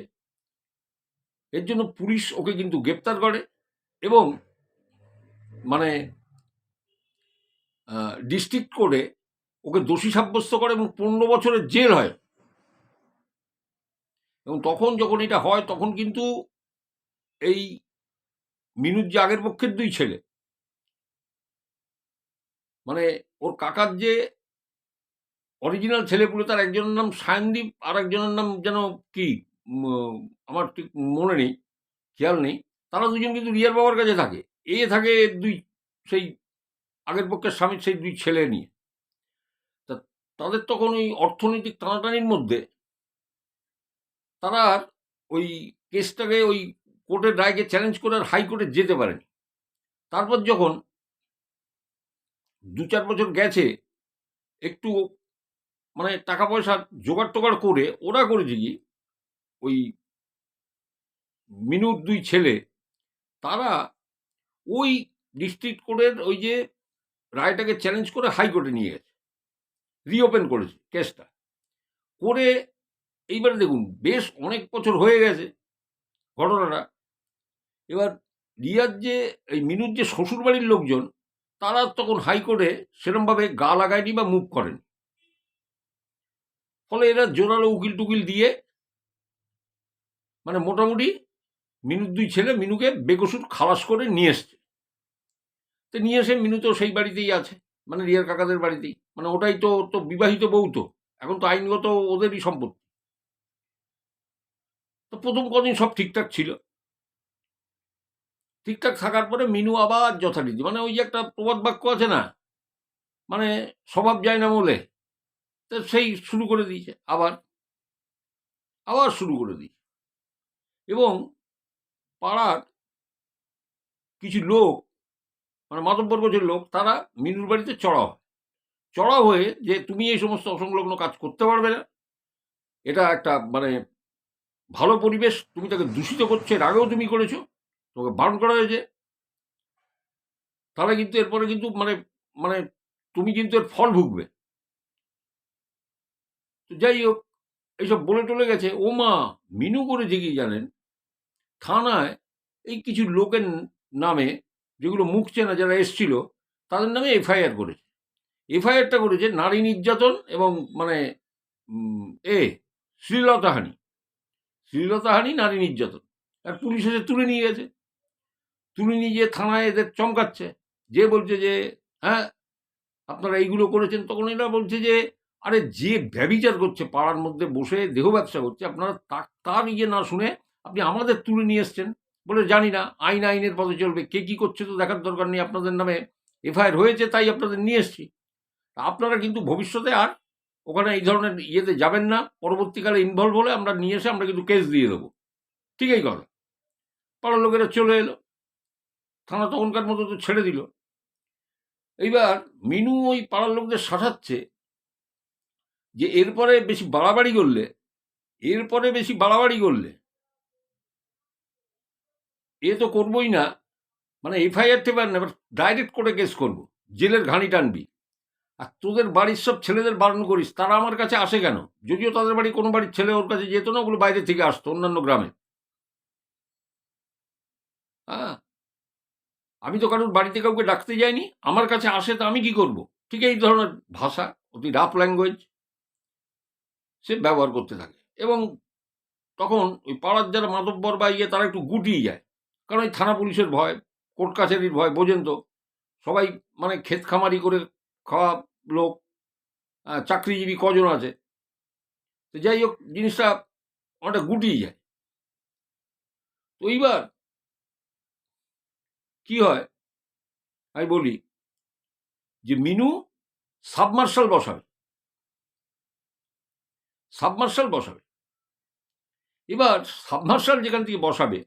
এর জন্য পুলিশ ওকে কিন্তু গ্রেপ্তার করে, এবং মানে ডিস্ট্রিক্ট কোর্টে ওকে দোষী সাব্যস্ত করে, এবং 15 বছরের জেল হয়। এবং তখন যখন এটা হয়, তখন কিন্তু এই মিনুর যে আগের পক্ষের 2 ছেলে, মানে ওর কাকার যে অরিজিনাল ছেলেপুলে, তার একজনের নাম সায়নদীপ, আর একজনের নাম যেন কি, আমার ঠিক মনে নেই, খেয়াল নেই। তারা 2জন কিন্তু রিয়ার বাবার কাছে থাকে। থাকে 2 সেই আগের পক্ষের স্বামীর সেই 2 ছেলে নিয়ে। তা তাদের তখন ওই অর্থনৈতিক টানাটানির মধ্যে তারা আর ওই কেসটাকে, ওই কোর্টের রায়কে চ্যালেঞ্জ করে আর হাইকোর্টে যেতে পারেনি। তারপর যখন 2-4 বছর গেছে, একটু মানে টাকা পয়সা জোগাড় টোগাড় করে ওরা করেছে কি, ওই মিনুর 2 ছেলে, তারা ওই ডিস্ট্রিক্ট কোর্টের ওই যে রায়টাকে চ্যালেঞ্জ করে হাইকোর্টে নিয়ে গেছে, রিওপেন করেছে কেসটা করে। এইবারে দেখুন, বেশ অনেক বছর হয়ে গেছে ঘটনাটা। এবার রিয়ার যে, এই মিনুর যে শ্বশুর বাড়ির লোকজন, তারা তখন হাইকোর্টে সেরমভাবে গা লাগায়নি বা মুভ করেনি। ফলে এরা জোরালো উকিল টুকিল দিয়ে, মানে মোটামুটি মিনুর 2 ছেলে মিনুকে বেকসুর খালাস করে নিয়ে এসছে। তো নিয়ে এসে মিনু তো সেই বাড়িতেই আছে, মানে রিয়ার কাকাদের বাড়িতেই, মানে ওটাই তো, তো বিবাহিত বউ, তো এখন তো আইনগত ওদেরই সম্পত্তি। তো প্রথম কদিন সব ঠিকঠাক ছিল, ঠিকঠাক থাকার পরে মিনু আবার যথারীতি, মানে ওই যে একটা প্রবাদ বাক্য আছে না, মানে স্বভাব যায় না বলে, তো সেই শুরু করে দিয়েছে, আবার আবার শুরু করে দিয়েছে। এবং পাড়ার কিছু লোক, মানে মাতব্বর গোছের লোক, তারা মিনুর বাড়িতে চড়াও হয়ে যে তুমি এই সমস্ত অসংলগ্ন কাজ করতে পারবে না, এটা একটা মানে ভালো পরিবেশ, তুমি তাকে দূষিত করছো, এর আগেও তুমি করেছো, তোমাকে বারণ করা হয়েছে, তাহলে কিন্তু এরপরে কিন্তু মানে মানে তুমি কিন্তু এর ফল ভুগবে। তো যাই হোক, এইসব বলে টলে গেছে। ও মা, মিনু করেছে কি জানেন, থানায় এই কিছু লোকের নামে, যেগুলো মুখ চেনা, যারা এসছিল, তাদের নামে এফআইআর করেছে। এফআইআরটা করেছে নারী নির্যাতন এবং মানে উম, এ শ্লীলতাহানি, নারী নির্যাতন। আর পুলিশ এসে তুলে নিয়ে গেছে, তুলে নিয়ে গিয়ে থানায় এদের চমকাচ্ছে, যে বলছে যে হ্যাঁ আপনারা এইগুলো করেছেন। তখন এরা বলছে যে আরে যে ব্যভিচার করছে, পাড়ার মধ্যে বসে দেহ ব্যবসা করছে, আপনারা তার ইয়ে না শুনে আপনি আমাদের তুলে নিয়ে এসছেন। বলে জানি না, আইনের পথে চলবে, কে কি করছে তো দেখার দরকার নেই, আপনাদের নামে এফআইআর হয়েছে তাই আপনাদের নিয়ে এসছি। আপনারা কিন্তু ভবিষ্যতে আর ওখানে এই ধরনের ইয়েতে যাবেন না, পরবর্তীকালে ইনভলভ হলে আমরা নিয়ে এসে আমরা কিন্তু কেস দিয়ে দেবো। ঠিক এই কথা, পাড়ার লোকেরা চলে এলো, থানা তখনকার মতো তো ছেড়ে দিল। এইবার মিনু ওই পাড়ার লোকদের শাসাচ্ছে যে এরপরে বেশি বাড়াবাড়ি করলে এ তো করবোই না, মানে এফআইআর টেফআইআর না, ডাইরেক্ট করে কেস করবো, জেলের ঘানি টানবি। আর তোদের বাড়ির সব ছেলেদের বারণ করিস, তারা আমার কাছে আসে কেন? যদিও তাদের বাড়ি কোনো বাড়ির ছেলে ওর কাছে যেত না, ওগুলো বাইরে থেকে আসতো অন্যান্য গ্রামে। হ্যাঁ, আমি তো কারোর বাড়িতে কাউকে ডাকতে যাইনি, আমার কাছে আসে, তা আমি কি করব? ঠিক এই ধরনের ভাষা, অতি রাফ ল্যাঙ্গুয়েজ সে ব্যবহার করতে থাকে। এবং তখন ওই পাড়ার যারা মাতব্বর বা ইয়ে তারা একটু গুটিয়ে যায়, কারণ এই থানা পুলিশের ভয়, কোর্ট কাছারির ভয়, বোঝেন তো, সবাই মানে ক্ষেত খামারি করে খাওয়া লোক, চাকরিজীবী কজন আছে, তো যাই হোক জিনিসটা অনেকটা গুটিয়ে যায়। তো এইবার কি হয় আমি বলি, যে মিনু সাবমার্শাল বসাবে। এবার সাবমার্শাল যেখান থেকে বসাবে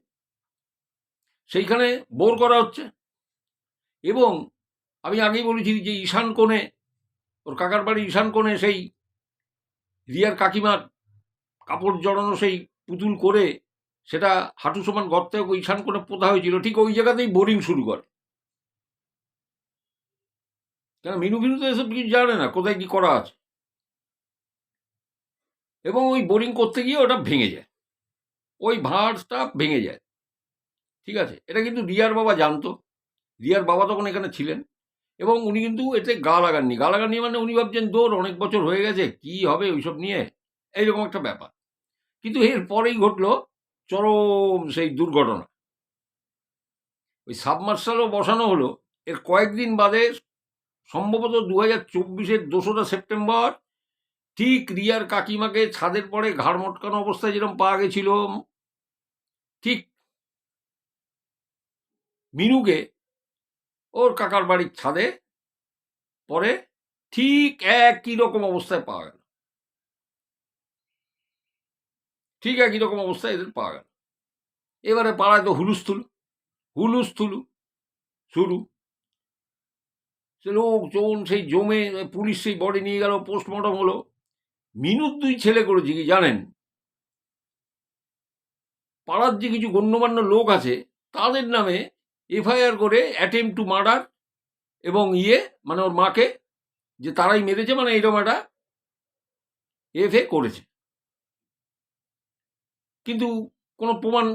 সেইখানে বোর করা হচ্ছে। এবং আমি আগেই বলেছি যে ঈশান কোণে, ওর কাকার বাড়ি ঈশান কোণে সেই রিয়ার কাকিমার কাপড় জড়ানো সেই পুতুল করে সেটা হাঁটু সমান গর্তে ওই ঈশান কোণে পোতা হয়েছিল, ঠিক ওই জায়গাতেই বোরিং শুরু করে। কেন মিনু তো এসব কিছু জানে না কোথায় কি করা আছে, এবং ওই বোরিং করতে গিয়ে ওটা ভেঙে যায়, ওই ভাঁড়টা ভেঙে যায়। ঠিক আছে, এটা কিন্তু রিয়ার বাবা জানতো, রিয়ার বাবা তখন এখানে ছিলেন, এবং উনি কিন্তু এতে গা লাগাননি, মানে উনি ভাবছেন দৌড় অনেক বছর হয়ে গেছে, কি হবে ওইসব নিয়ে, এইরকম একটা ব্যাপার। কিন্তু এর পরেই ঘটলো চরম সেই দুর্ঘটনা। ওই সাবমার্শালও বসানো হলো এর কয়েকদিন বাদে, সম্ভবত 2024-এর 2রা সেপ্টেম্বর, ঠিক রিয়ার কাকিমাকে ছাদের পরে ঘাড় মটকানো অবস্থায় যেরকম পাওয়া গেছিল, ঠিক মিনুকে ওর কাকার বাড়ির ছাদে পরে ঠিক একই রকম অবস্থায় পাওয়া গেল, ঠিক একই রকম অবস্থায় এদের পাওয়া গেল। এবারে পাড়ায় তো হুলুস্থুলু শুরু, সে লোকজন সেই জমে, পুলিশ সেই বডি নিয়ে গেল, পোস্টমর্টম হলো। মিনুর 2 ছেলে করেছে কি জানেন? পাড়ার যে কিছু গণ্যমান্য লোক আছে তাদের নামে এফআইআর করে অ্যাটেম্প টু মার্ডার, এবং মানে ওর মাকে যে তারাই মেরেছে, মানে এইরকম একটা এফএ করেছে। কিন্তু কোনো প্রমাণ,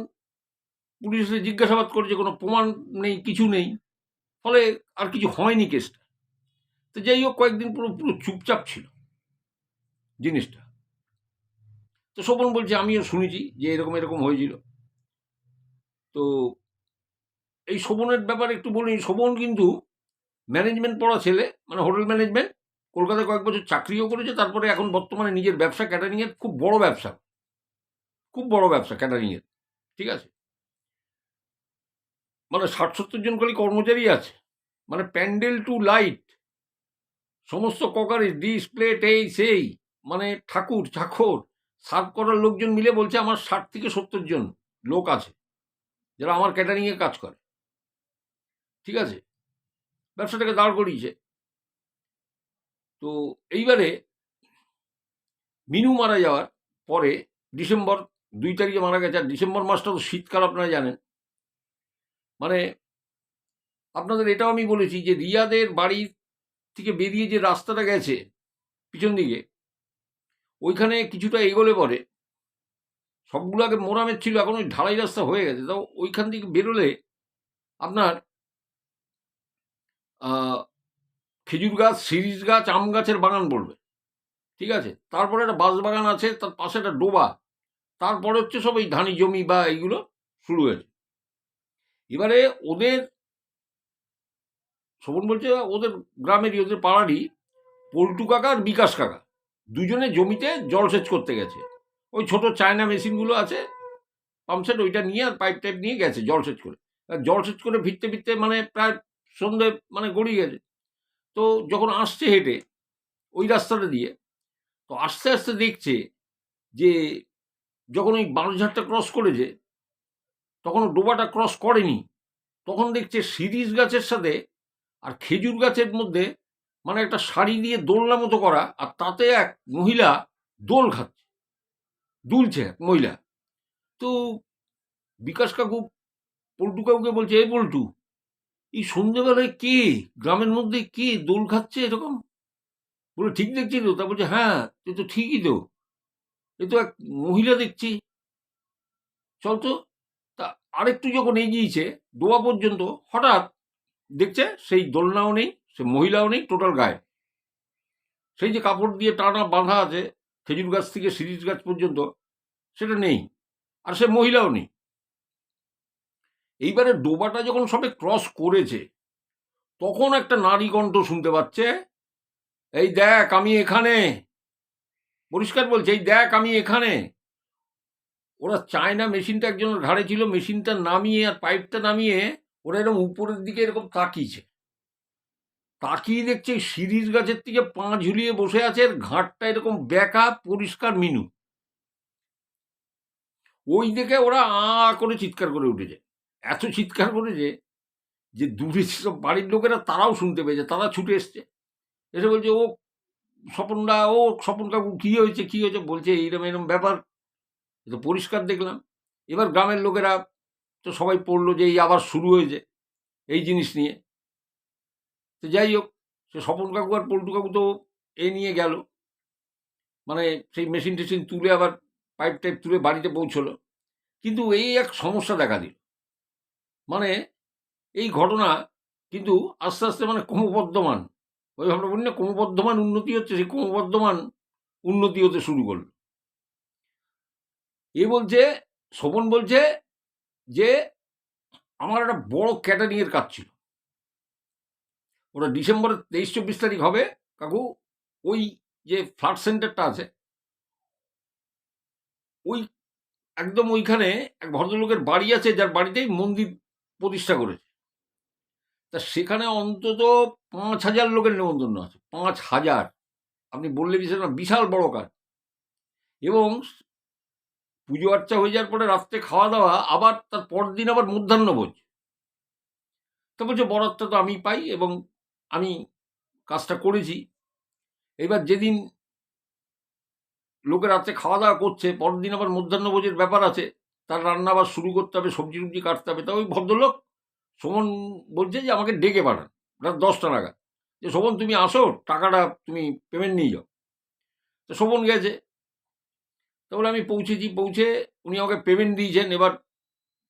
পুলিশে জিজ্ঞাসাবাদ করেছে, কোনো প্রমাণ নেই, কিছু নেই, ফলে আর কিছু হয়নি কেসটা। তো যাই হোক কয়েকদিন পুরো পুরো চুপচাপ ছিল জিনিসটা। তো শোভন বলছে আমিও শুনেছি যে এরকম এরকম হয়েছিল। তো এই শোভনের ব্যাপারে একটু বলি, শোভন কিন্তু ম্যানেজমেন্ট পড়া ছেলে, মানে হোটেল ম্যানেজমেন্ট, কলকাতায় কয়েক বছর চাকরিও করেছে, তারপরে এখন বর্তমানে নিজের ব্যবসা ক্যাটারিংয়ের, খুব বড় ব্যবসা ক্যাটারিংয়ের। ঠিক আছে, মানে 60-70 জন খালি কর্মচারী আছে, মানে প্যান্ডেল টু লাইট, সমস্ত ককারি, ডিশ প্লেট, এই সেই, মানে ঠাকুর চাকর সার্ভ করার লোকজন মিলে বলছে আমার 60 থেকে 70 জন লোক আছে যারা আমার ক্যাটারিংয়ে কাজ করে। ঠিক আছে, ব্যবসাটাকে দাঁড় করিয়েছে। তো এইবারে মিনু মারা যাওয়ার পরে, ডিসেম্বর 2 তারিখে মারা গেছে, আর ডিসেম্বর মাসটা তো শীতকাল আপনারা জানেন। মানে আপনাদের এটাও আমি বলেছি যে রিয়াদের বাড়ি থেকে বেরিয়ে যে রাস্তাটা গেছে পিছন দিকে, ওইখানে কিছুটা এগোলে পরে, সবগুলো আগে মোরামের ছিল, এখন ওই ঢালাই রাস্তা হয়ে গেছে, তো ওইখান থেকে বেরোলে আপনার খেজুর গাছ, শিরীষ গাছ, আম গাছের বাগান পড়বে। ঠিক আছে, তারপরে একটা বাঁশ বাগান আছে, তার পাশে একটা ডোবা, তারপরে হচ্ছে সব এই ধানি জমি বা এইগুলো শুরু হয়েছে। এবারে ওদের, শোভন বলছে ওদের গ্রামেরই, ওদের পাড়ারই পল্টু কাকা আর বিকাশ কাকা দুজনে জমিতে জলসেচ করতে গেছে। ওই ছোট চায়না মেশিনগুলো আছে, পাম্পসেট, ওইটা নিয়ে আর পাইপ টাইপ নিয়ে গেছে জলসেচ করে। জলসেচ করে ফিরতে ফিরতে মানে প্রায় সন্ধে মানে গড়িয়ে গেছে। তো যখন আসছে হেঁটে ওই রাস্তাটা দিয়ে, তো আস্তে আস্তে দেখছে যে যখন ওই বাঁশঝাড়টা ক্রস করেছে, তখন ডোবাটা ক্রস করেনি, তখন দেখছে শিরীষ গাছের সাথে আর খেজুর গাছের মধ্যে মানে একটা শাড়ি দিয়ে দোলনা মতো করা, আর তাতে এক মহিলা দোল খাচ্ছে, দুলছে এক মহিলা। তো বিকাশ কাকু পল্টু কাকুকে বলছে, এই পল্টু, এই সন্ধ্যেবেলায় কে, গ্রামের মধ্যে কে দোল খাচ্ছে এরকম? বলে, ঠিক দেখছি তো? তা বলছে, হ্যাঁ, এ তো ঠিকই তো, এ তো এক মহিলা দেখছি, চল তো। তা আরেকটু যখন এগিয়েছে দোয়া পর্যন্ত, হঠাৎ দেখছে সেই দোলনাও নেই, সে মহিলাও নেই, টোটাল গায়ে সেই যে কাপড় দিয়ে টানা বাঁধা আছে খেজুর গাছ থেকে শিরিষ গাছ পর্যন্ত, সেটা নেই, আর সে মহিলাও নেই। এইবারে ডোবাটা যখন সবে ক্রস করেছে, তখন একটা নারী কণ্ঠ শুনতে পাচ্ছে, এই দেখ আমি এখানে, পরিষ্কার বলছে, এই দেখ আমি এখানে। ওরা চায়না মেশিনটা একজনের ঘাড়ে ছিল, মেশিনটা নামিয়ে আর পাইপটা নামিয়ে ওরা এরকম উপরের দিকে এরকম তাকিয়েছে, তাকিয়ে দেখছে শিরিষ গাছের থেকে পা ঝুলিয়ে বসে আছে, এর ঘাটটা এরকম বেঁকা, পরিষ্কার মিনু। ওই দেখে ওরা করে চিৎকার করে উঠেছে, এত চিৎকার করেছে যে দূরে সব বাড়ির লোকেরা তারাও শুনতে পেয়েছে, তারা ছুটে এসছে, এসে বলছে, ও স্বপনদা, ও স্বপন কাকু, কি হয়েছে কি হয়েছে? বলছে, এইরকম এরকম ব্যাপার, এ তো পরিষ্কার দেখলাম। এবার গ্রামের লোকেরা তো সবাই পড়লো যে এই আবার শুরু হয়েছে এই জিনিস নিয়ে। তো যাই হোক, সে স্বপন কাকু আর পল্টু কাকু তো এ নিয়ে গেল, মানে সেই মেশিন টেশিন তুলে আবার পাইপ টাইপ তুলে বাড়িতে পৌঁছলো। কিন্তু এই এক সমস্যা দেখা দিল, মানে এই ঘটনা কিন্তু আস্তে আস্তে মানে ক্রমবর্ধমান, ওই আমরা বলি না ক্রমবর্ধমান উন্নতি হচ্ছে, সেই ক্রমবর্ধমান উন্নতি হতে শুরু করলো। এ বলছে, শোভন বলছে যে আমার একটা বড় ক্যাটারিং এর কাজ ছিল, ওটা ডিসেম্বরের 23-24 তারিখ হবে কাকু। ওই যে ফ্লাড সেন্টারটা আছে, ওই একদম ওইখানে এক ভদ্রলোকের বাড়ি আছে, যার বাড়িতেই মন্দির প্রতিষ্ঠা করেছে। তা সেখানে অন্তত 5,000 লোকের নেমন্তন্ন আছে, 5,000। আপনি বললে বিশেষ না, বিশাল বড় কাজ। এবং পুজো আর্চা হয়ে যাওয়ার পরে রাত্রে খাওয়া দাওয়া, আবার তার পরের দিন আবার মধ্যাহ্নভোজ। তো বলছে, বরাতটা তো আমি পাই এবং আমি কাজটা করেছি। এবার যেদিন লোকে রাত্রে খাওয়া দাওয়া করছে, পরের দিন আবার মধ্যাহ্নভোজের ব্যাপার আছে, তার রান্না আবার শুরু করতে হবে, সবজি টবজি কাটতে হবে। তা ওই ভদ্রলোক শোভন বলছে যে আমাকে ডেকে পাঠান রাত 10টা নাগাদ, যে শোভন তুমি আসো, টাকাটা তুমি পেমেন্ট নিয়ে যাও। তো শোভন গেছে, তাহলে আমি পৌঁছেছি, পৌঁছে উনি আমাকে পেমেন্ট দিয়েছেন। এবার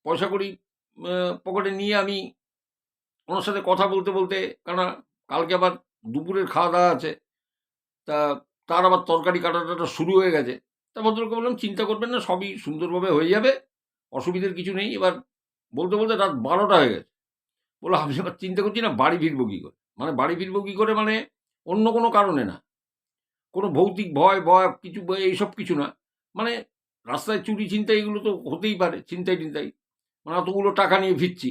পয়সা কড়ি পকেটে নিয়ে আমি ওনার সাথে কথা বলতে বলতে, কেন কালকে আবার দুপুরের খাওয়া দাওয়া আছে, তা তার আবার তরকারি কাটাটা শুরু হয়ে গেছে। তা ভদ্রলোককে বললাম, চিন্তা করবেন না, সবই সুন্দরভাবে হয়ে যাবে, অসুবিধার কিছু নেই। এবার বলতে বলতে রাত 12টা হয়ে গেছে। বললো, আমি এবার চিন্তা করছি না বাড়ি ফিরবো কী করে, মানে বাড়ি ফিরবো কী করে, মানে অন্য কোনো কারণে না, কোনো ভৌতিক ভয় ভয় কিছু এইসব কিছু না, মানে রাস্তায় চুরি ছিনতাই এগুলো তো হতেই পারে, ছিনতাই টিনতাই, মানে অতগুলো টাকা নিয়ে ফিরছি।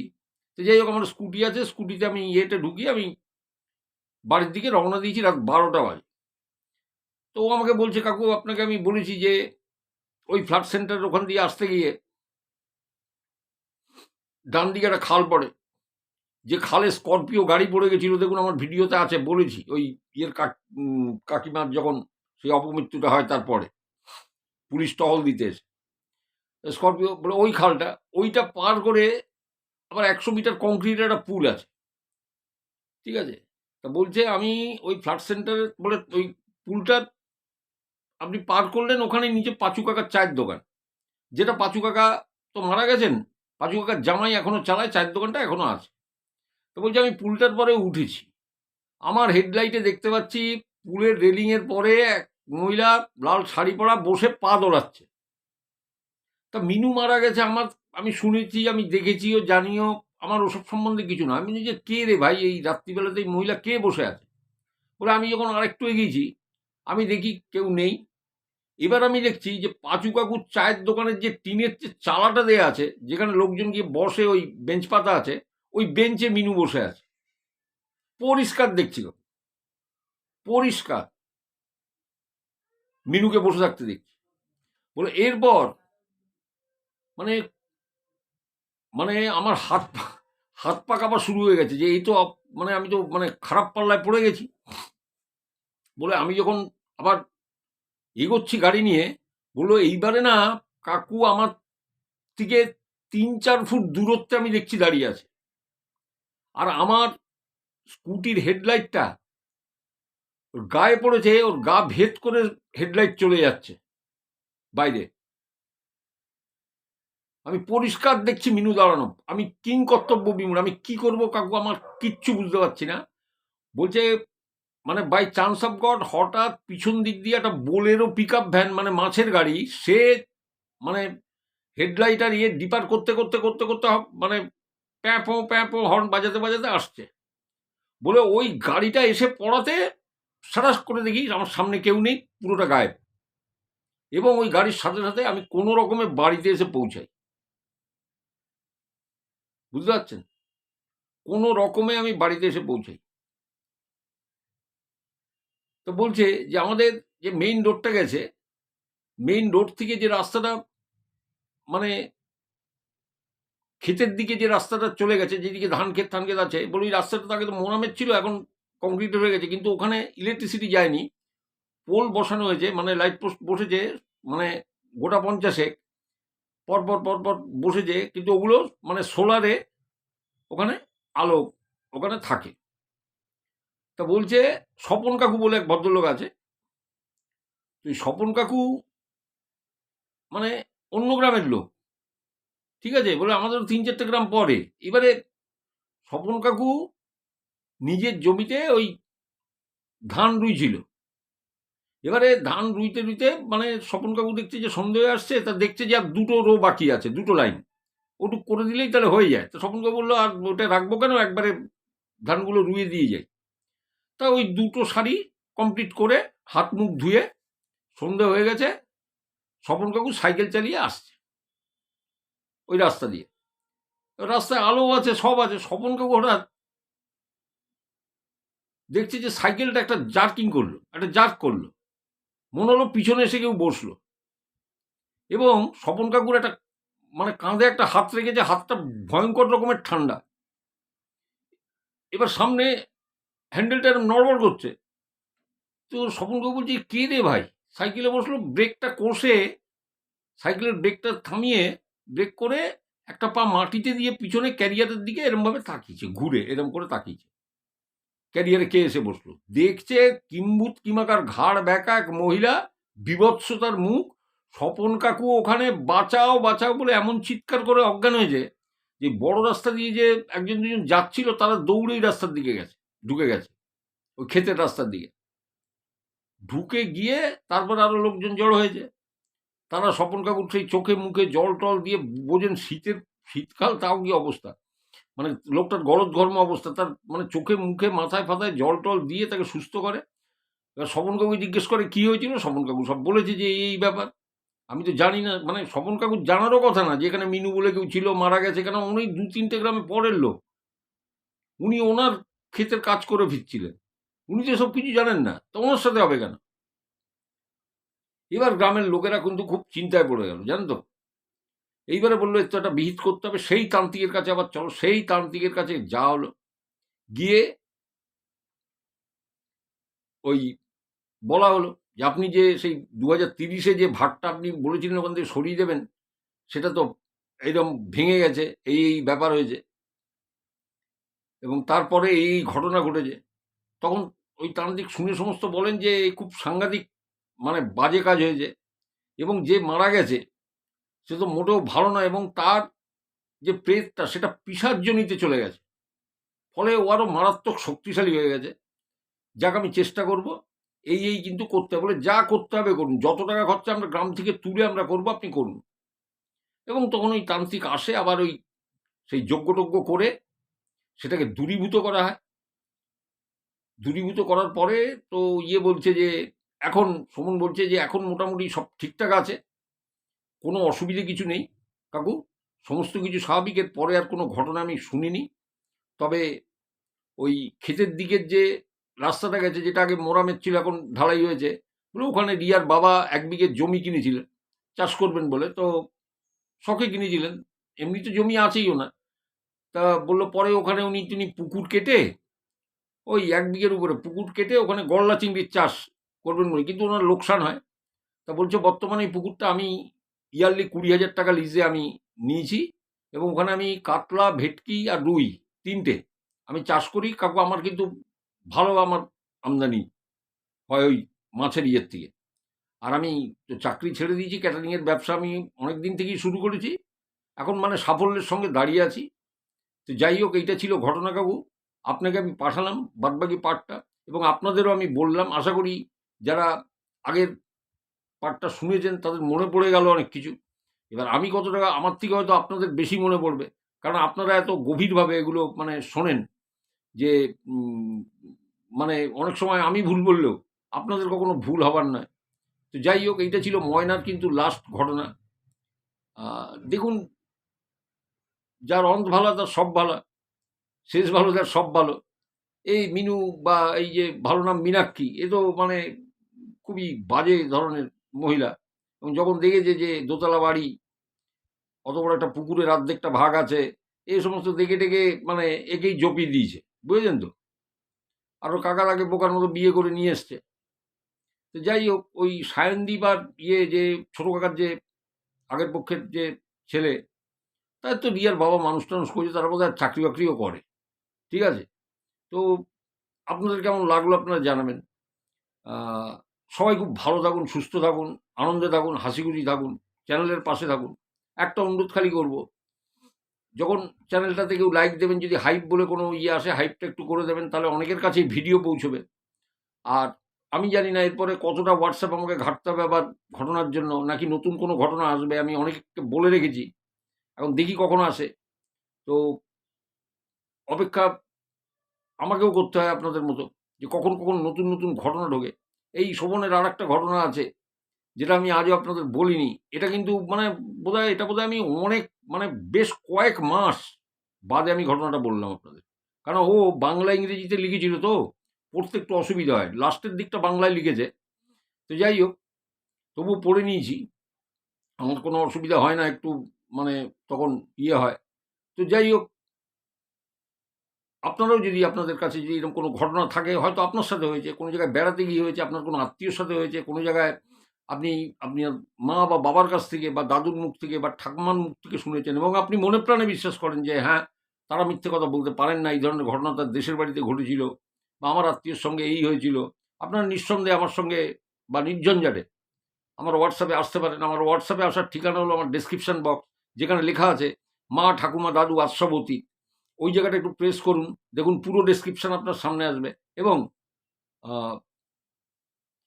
তো যাই হোক, আমার স্কুটি আছে, স্কুটিতে আমি ইয়েতে ঢুকিয়ে আমি বাড়ির দিকে রওনা দিয়েছি রাত 12টা বাজে। তো ও আমাকে বলছে, কাকু আপনাকে আমি বলেছি যে ওই ফ্লাড সেন্টারের ওখান দিয়ে আসতে গিয়ে ডান দিকে একটা খাল পড়ে, যে খালে স্করপিও গাড়ি পড়ে গেছিল, দেখুন আমার ভিডিওতে আছে, বলেছি ওই ইয়ের কাকিমার যখন সেই অপমৃত্যুটা হয়, তারপরে পুলিশ টহল দিতে এসে স্করপিও বলে ওই খালটা, ওইটা পার করে আবার 100 মিটার কংক্রিটের একটা পুল আছে, ঠিক আছে? তা বলছে, আমি ওই ফ্লাড সেন্টারে বলে ওই পুলটা আপনি পার করলেন, ওখানে নিচে পাঁচু কাকার চায়ের দোকান, যেটা পাঁচু কাকা তো মারা গেছেন, পাঁচু কাকার জামাই এখনো চালায়, চায়ের দোকানটা এখনো আছে। তো বলছে, আমি পুলটার পরে উঠেছি, আমার হেডলাইটে দেখতে পাচ্ছি পুলের রেলিংয়ের পরে এক মহিলা লাল শাড়ি পরা বসে পা দোলাচ্ছে। তা মিনু মারা গেছে, আমি শুনেছি, আমি দেখেছিও, জানিও, আমার ওসব সম্বন্ধে কিছু না। আমি বলি যে, কে রে ভাই, এই রাত্রিবেলাতে এই মহিলা কে বসে আছে? বলে, আমি যখন আরেকটু এগিয়েছি, আমি দেখি কেউ নেই। এবার আমি দেখছি যে পাঁচু কাকুর চায়ের দোকানের যে টিনের যে চালাটা দেয়া আছে, যেখানে লোকজন গিয়ে বসে, ওই বেঞ্চ পাতা আছে, ওই বেঞ্চে মিনু বসে আছে, পরিষ্কার দেখছি, পরিষ্কার মিনুকে বসে থাকতে দেখছি। বলে, এরপর মানে মানে আমার হাত পা কাঁপা শুরু হয়ে গেছে, যে এই তো মানে আমি তো মানে খারাপ পাল্লায় পড়ে গেছি। বলে আমি যখন আবার এগোচ্ছি গাড়ি নিয়ে, বললো এইবারে না কাকু আমার থেকে 3-4 ফুট দূরত্বে আমি দেখছি দাঁড়িয়ে আছে, আর আমার স্কুটির হেডলাইটটা ওর গায়ে পড়েছে, ওর গা ভেদ করে হেডলাইট চলে যাচ্ছে বাইরে। আমি পরিষ্কার দেখছি মিনু দাঁড়ানো, আমি কিং কর্তব্য বিমূঢ়, আমি কি করব কাকু, আমার কিচ্ছু বুঝতে পারছি না। বলছে মানে বাই চান্স অফ গড হঠাৎ পিছন দিক দিয়ে একটা বোলেরো পিক আপ ভ্যান, মানে মাছের গাড়ি, সে মানে হেডলাইট আর ইয়ে ডিপার করতে করতে করতে করতে মানে প্যাঁপো প্যাঁপো হর্ন বাজাতে বাজাতে আসছে। বলে ওই গাড়িটা এসে পড়াতে সারাস করে দেখি আমার সামনে কেউ নেই, পুরোটা গায়েব। এবং ওই গাড়ির সাথে সাথে আমি কোনো রকমে বাড়িতে এসে পৌঁছাই। বুঝতে পারছেন? কোনো রকমে আমি বাড়িতে এসে পৌঁছাই। তো বলছে যে আমাদের যে মেইন রোডটা গেছে, মেইন রোড থেকে যে রাস্তাটা মানে ক্ষেতের দিকে যে রাস্তাটা চলে গেছে, যেদিকে ধান ক্ষেত আছে, বলে ওই রাস্তাটা তো আগে তো মোরামের ছিল, এখন কংক্রিট হয়ে গেছে, কিন্তু ওখানে ইলেকট্রিসিটি যায়নি, পোল বসানো হয়েছে, মানে লাইট পোস্ট বসেছে, মানে গোটা 50 পরপর পরপর বসেছে, কিন্তু ওগুলো মানে সোলারে ওখানে আলো ওখানে থাকে। তা বলছে স্বপন কাকু বলে এক ভদ্রলোক আছে, তো এই স্বপন কাকু মানে অন্য গ্রামের লোক, ঠিক আছে, বলে আমাদের 3-4টে গ্রাম পরে। এবারে স্বপন কাকু নিজের জমিতে ওই ধান রুইছিল। এবারে ধান রুইতে রুইতে মানে স্বপন কাকু দেখছে যে সন্ধে হয়ে আসছে, তা দেখছে যে আর 2টো রো বাকি আছে, 2টো লাইন, ওটুক করে দিলেই তাহলে হয়ে যায়। তো স্বপন কাকু বললো আর ওটা রাখবো কেন, একবারে ধানগুলো রুইয়ে দিয়ে যায়। তা ওই 2টো সারি কমপ্লিট করে হাত মুখ ধুয়ে সন্ধে হয়ে গেছে, স্বপন কাকু সাইকেল চালিয়ে আসছে ওই রাস্তা দিয়ে। রাস্তায় আলো আছে, সব আছে, স্বপন কাকু হঠাৎ দেখছে যে সাইকেলটা একটা জার্কিং করলো, একটা জার্ক করলো, মনে হলো পিছনে এসে কেউ বসলো। এবং স্বপন কাকুর একটা মানে কাঁধে একটা হাত রেখেছে, হাতটা ভয়ঙ্কর রকমের ঠান্ডা। এবার সামনে হ্যান্ডেলটা এরকম নড়বড় করছে। তো স্বপন কাকু বলছে কে রে ভাই, সাইকেলে বসলো, ব্রেকটা কষে সাইকেলের ব্রেকটা থামিয়ে ব্রেক করে একটা পা মাটিতে দিয়ে পিছনে ক্যারিয়ারের দিকে এরমভাবে তাকিয়েছে, ঘুরে এরম করে তাকিয়েছে। ক্যারিয়ারে কে এসে বসলো, দেখছে কিম্বুত কিমাকার ঘাড় ব্যাকা এক মহিলা, বিভৎসতার মুখ। স্বপন কাকু ওখানে বাঁচাও বাঁচাও বলে এমন চিৎকার করে অজ্ঞান হয়েছে যে বড় রাস্তা দিয়ে যে একজন দুজন যাচ্ছিল তারা দৌড়েই রাস্তার দিকে গেছে, ঢুকে গেছে ওই ক্ষেতের রাস্তার দিকে। ঢুকে গিয়ে তারপর আরো লোকজন জড়ো হয়েছে, তারা স্বপন কাকুর সেই চোখে মুখে জল টল দিয়ে, বোঝেন শীতকাল তাও কি অবস্থা, মানে লোকটার গলদ ঘর্ম অবস্থা, তার মানে চোখে মুখে মাথায় ফাথায় জল টল দিয়ে তাকে সুস্থ করে। এবার স্বপন কাকু জিজ্ঞেস করে কি হয়েছিল, স্বপন কাকু সব বলেছে যে এই ব্যাপার। আমি তো জানি না, মানে স্বপন কাকুর জানারও কথা না যে এখানে মিনু বলে কেউ ছিল মারা গেছে, কেন উনি 2-3টে গ্রামে পরের লোক, উনি ওনার ক্ষেতের কাজ করে ফিরছিলেন, উনি তো সব কিছু জানেন না, তো ওনার সাথে হবে কেন। এবার গ্রামের লোকেরা কিন্তু খুব চিন্তায় পড়ে গেল, জানেন তো। এইবারে বললো তো একটা বিহিত করতে হবে, সেই তান্ত্রিকের কাছে আবার চলো, সেই তান্ত্রিকের কাছে যা হলো, গিয়ে ওই বলা হলো যে আপনি যে সেই 2030-এ যে ভাগটা আপনি বলেছিলেন ওখান থেকে সরিয়ে দেবেন, সেটা তো একদম ভেঙে গেছে, এই ব্যাপার হয়েছে, এবং তারপরে এই ঘটনা ঘটেছে। তখন ওই তান্ত্রিক শুনে সমস্ত বলেন যে খুব সাংঘাতিক মানে বাজে কাজ হয়েছে, এবং যে মারা গেছে সে তো মোটেও ভালো না, এবং তার যে প্রেতটা সেটা পিশাচজনিতে চলে গেছে, ফলে ও আরো মারাত্মক শক্তিশালী হয়ে গেছে। যাক আমি চেষ্টা করব, এই কিন্তু করতে হবে, বলে যা করতে হবে করুন, যত টাকা খরচা আমরা গ্রাম থেকে তুলে আমরা করবো, আপনি করুন। এবং তখন ওই তান্ত্রিক আসে, আবার ওই সেই যজ্ঞ-টজ্ঞ করে সেটাকে দূরীভূত করা হয়। দূরীভূত করার পরে তো বলছে যে এখন সুমন বলছে যে এখন মোটামুটি সব ঠিকঠাক আছে, কোনো অসুবিধে কিছু নেই কাকু, সমস্ত কিছু স্বাভাবিক, এর পরে আর কোনো ঘটনা আমি শুনিনি। তবে ওই ক্ষেতের দিকের যে রাস্তাটা গেছে, যেটা আগে মোরামের ছিল এখন ঢালাই হয়েছে, বলে ওখানে রিয়ার বাবা 1 বিঘে জমি কিনেছিলেন চাষ করবেন বলে, তো শখে কিনেছিলেন, এমনি তো জমি আছেই ওনার। তা বললো পরে ওখানে তিনি পুকুর কেটে ওই 1 বিঘের উপরে পুকুর কেটে ওখানে গলদা চিংড়ির চাষ করবেন বলে, কিন্তু ওনার লোকসান হয়। তা বলছে বর্তমানে এই পুকুরটা আমি ইয়ারলি 20,000 টাকা লিজে আমি নিয়েছি, এবং ওখানে আমি কাতলা, ভেটকি আর রুই 3টে আমি চাষ করি। কাকু আমার কিন্তু ভালো আমার আমদানি হয় ওই মাছের ইয়ের থেকে। আর আমি তো চাকরি ছেড়ে দিয়েছি, ক্যাটারিংয়ের ব্যবসা আমি অনেক দিন থেকেই শুরু করেছি। এখন মানে সাফল্যের সঙ্গে দাঁড়িয়ে আছি। তো যাই হোক, এইটা ছিল ঘটনা কাকু। আপনাকে আমি পাঠালাম বাদবাকি পার্টটা, এবং আপনাদেরও আমি বললাম। আশা করি যারা আগের পার্টটা শুনেছেন তাদের মনে পড়ে গেল অনেক কিছু। এবার আমি কতটা, আমার থেকে হয়তো আপনাদের বেশি মনে পড়বে, কারণ আপনারা এত গভীরভাবে এগুলো মানে শোনেন যে মানে অনেক সময় আমি ভুল বললেও আপনাদের কখনো ভুল হবার নয়। তো যাই হোক, এইটা ছিল ময়নার কিন্তু লাস্ট ঘটনা। দেখুন, যার অন্ত ভালো তার সব ভালো, শেষ ভালো তার সব ভালো। এই মিনু বা এই যে ভালো নাম মীনাক্ষী, এ তো মানে খুবই বাজে ধরনের মহিলা। এবং যখন দেখেছে যে দোতলা বাড়ি, অত বড় একটা পুকুরের অর্ধেকটা ভাগ আছে, এই সমস্ত দেখে টেকে মানে একেই জপিয়ে দিয়েছে, বুঝেছেন তো। আরও কাকার আগে বোকার মতো বিয়ে করে নিয়ে এসছে। তো যাই হোক, ওই সায়নদীপ আর ইয়ে যে ছোটো কাকার যে আগের পক্ষের যে ছেলে, তার তো রিয়ার বাবা মানুষ টানুষ করছে, তারা বোধহয় চাকরি বাকরিও করে, ঠিক আছে। তো আপনাদের কেমন লাগলো আপনারা জানাবেন। সবাই খুব ভালো থাকুন, সুস্থ থাকুন, আনন্দে থাকুন, হাসি খুশি থাকুন, চ্যানেলের পাশে থাকুন। একটা অনুরোধ খালি করব, যখন চ্যানেলটাতে কেউ লাইক দেবেন, যদি হাইপ বলে কোনো ইয়ে আসে, হাইপটা একটু করে দেবেন, তাহলে অনেকের কাছেই ভিডিও পৌঁছবে। আর আমি জানি না এরপরে কতটা হোয়াটসঅ্যাপ আমাকে ঘাঁটতে হবে আবার ঘটনার জন্য, নাকি নতুন কোনো ঘটনা আসবে। আমি অনেককে বলে রেখেছি, এখন দেখি কখনো আসে। তো অপেক্ষা আমাকেও করতে হয় আপনাদের মতো, যে কখন কখন নতুন নতুন ঘটনা ঢোকে। এই শোভনের আর একটা ঘটনা আছে, যেটা আমি আজও আপনাদের বলিনি। এটা কিন্তু মানে এটা বোধহয় আমি অনেক মানে বেশ কয়েক মাস বাদে আমি ঘটনাটা বললাম আপনাদের। কারণ ও বাংলা ইংরেজিতে লিখেছিল, তো পড়তে একটু অসুবিধা হয়, লাস্টের দিকটা বাংলায় লিখেছে। তো যাই হোক, তবু পড়ে নিয়েছি, আমার কোনো অসুবিধা হয় না, একটু মানে তখন ইয়ে হয়। তো যাই হোক, আপনারাও যদি আপনাদের কাছে যদি এরকম কোনো ঘটনা থাকে, হয়তো আপনার সাথে হয়েছে, কোনো জায়গায় বেড়াতে গিয়ে হয়েছে, আপনার কোনো আত্মীয়র সাথে হয়েছে, কোনো জায়গায় আপনি আপনার মা বা বাবার কাছ থেকে বা দাদুর মুখ থেকে বা ঠাকুমার মুখ থেকে শুনেছেন, এবং আপনি মনে প্রাণে বিশ্বাস করেন যে হ্যাঁ, তারা মিথ্যে কথা বলতে পারেন না, এই ধরনের ঘটনা তার দেশের বাড়িতে ঘটেছিল, বা আমার আত্মীয়ের সঙ্গে এই হয়েছিল, আপনারা নিঃসন্দেহে আমার সঙ্গে বা নির্ঝঞ্ঝাটে আমার হোয়াটসঅ্যাপে আসতে পারেন। আমার হোয়াটসঅ্যাপে আসার ঠিকানা হলো আমার ডেসক্রিপশন বক্স, যেখানে লেখা আছে মা, ঠাকুমা, দাদু, আশ্রবতী। ওই জায়গাটা একটু প্রেস করুন, দেখুন পুরো ডেসক্রিপশন আপনার সামনে আসবে, এবং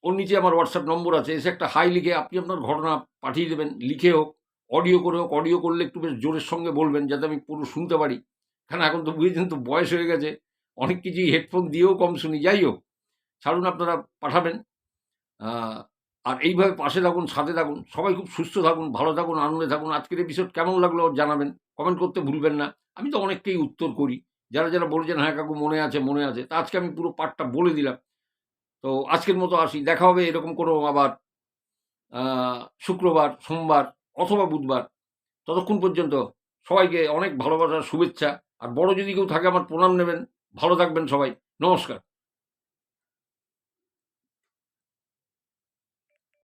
ওর নিচে আমার হোয়াটসঅ্যাপ নম্বর আছে। এসে একটা হাই লিখে আপনি আপনার ঘটনা পাঠিয়ে দেবেন, লিখে হোক, অডিও করে হোক। অডিও করলে একটু বেশ জোরের সঙ্গে বলবেন, যাতে আমি পুরো শুনতে পারি। কারণ এখন তো বুঝেছেন তো, বয়স হয়ে গেছে, অনেক কিছুই হেডফোন দিয়েও কম শুনি। যাই হোক, ছাড়ুন, আপনারা পাঠাবেন। আর এইভাবে পাশে থাকুন, সাথে থাকুন। সবাই খুব সুস্থ থাকুন, ভালো থাকুন, আনন্দে থাকুন। আজকের এপিসোড কেমন লাগলো জানাবেন, কমেন্ট করতে ভুলবেন না। আমি তো অনেককেই উত্তর করি, যারা যারা বলেছেন হ্যাঁ কাকু মনে আছে মনে আছে। তা আজকে আমি পুরো পার্টটা বলে দিলাম। তো আজকের মতো আসি, দেখা হবে এরকম কোনো আবার শুক্রবার, সোমবার অথবা বুধবার। ততক্ষণ পর্যন্ত সবাইকে অনেক ভালোবাসার শুভেচ্ছা। আর বড় যদি কেউ থাকে আমার প্রণাম নেবেন। ভালো থাকবেন সবাই। নমস্কার।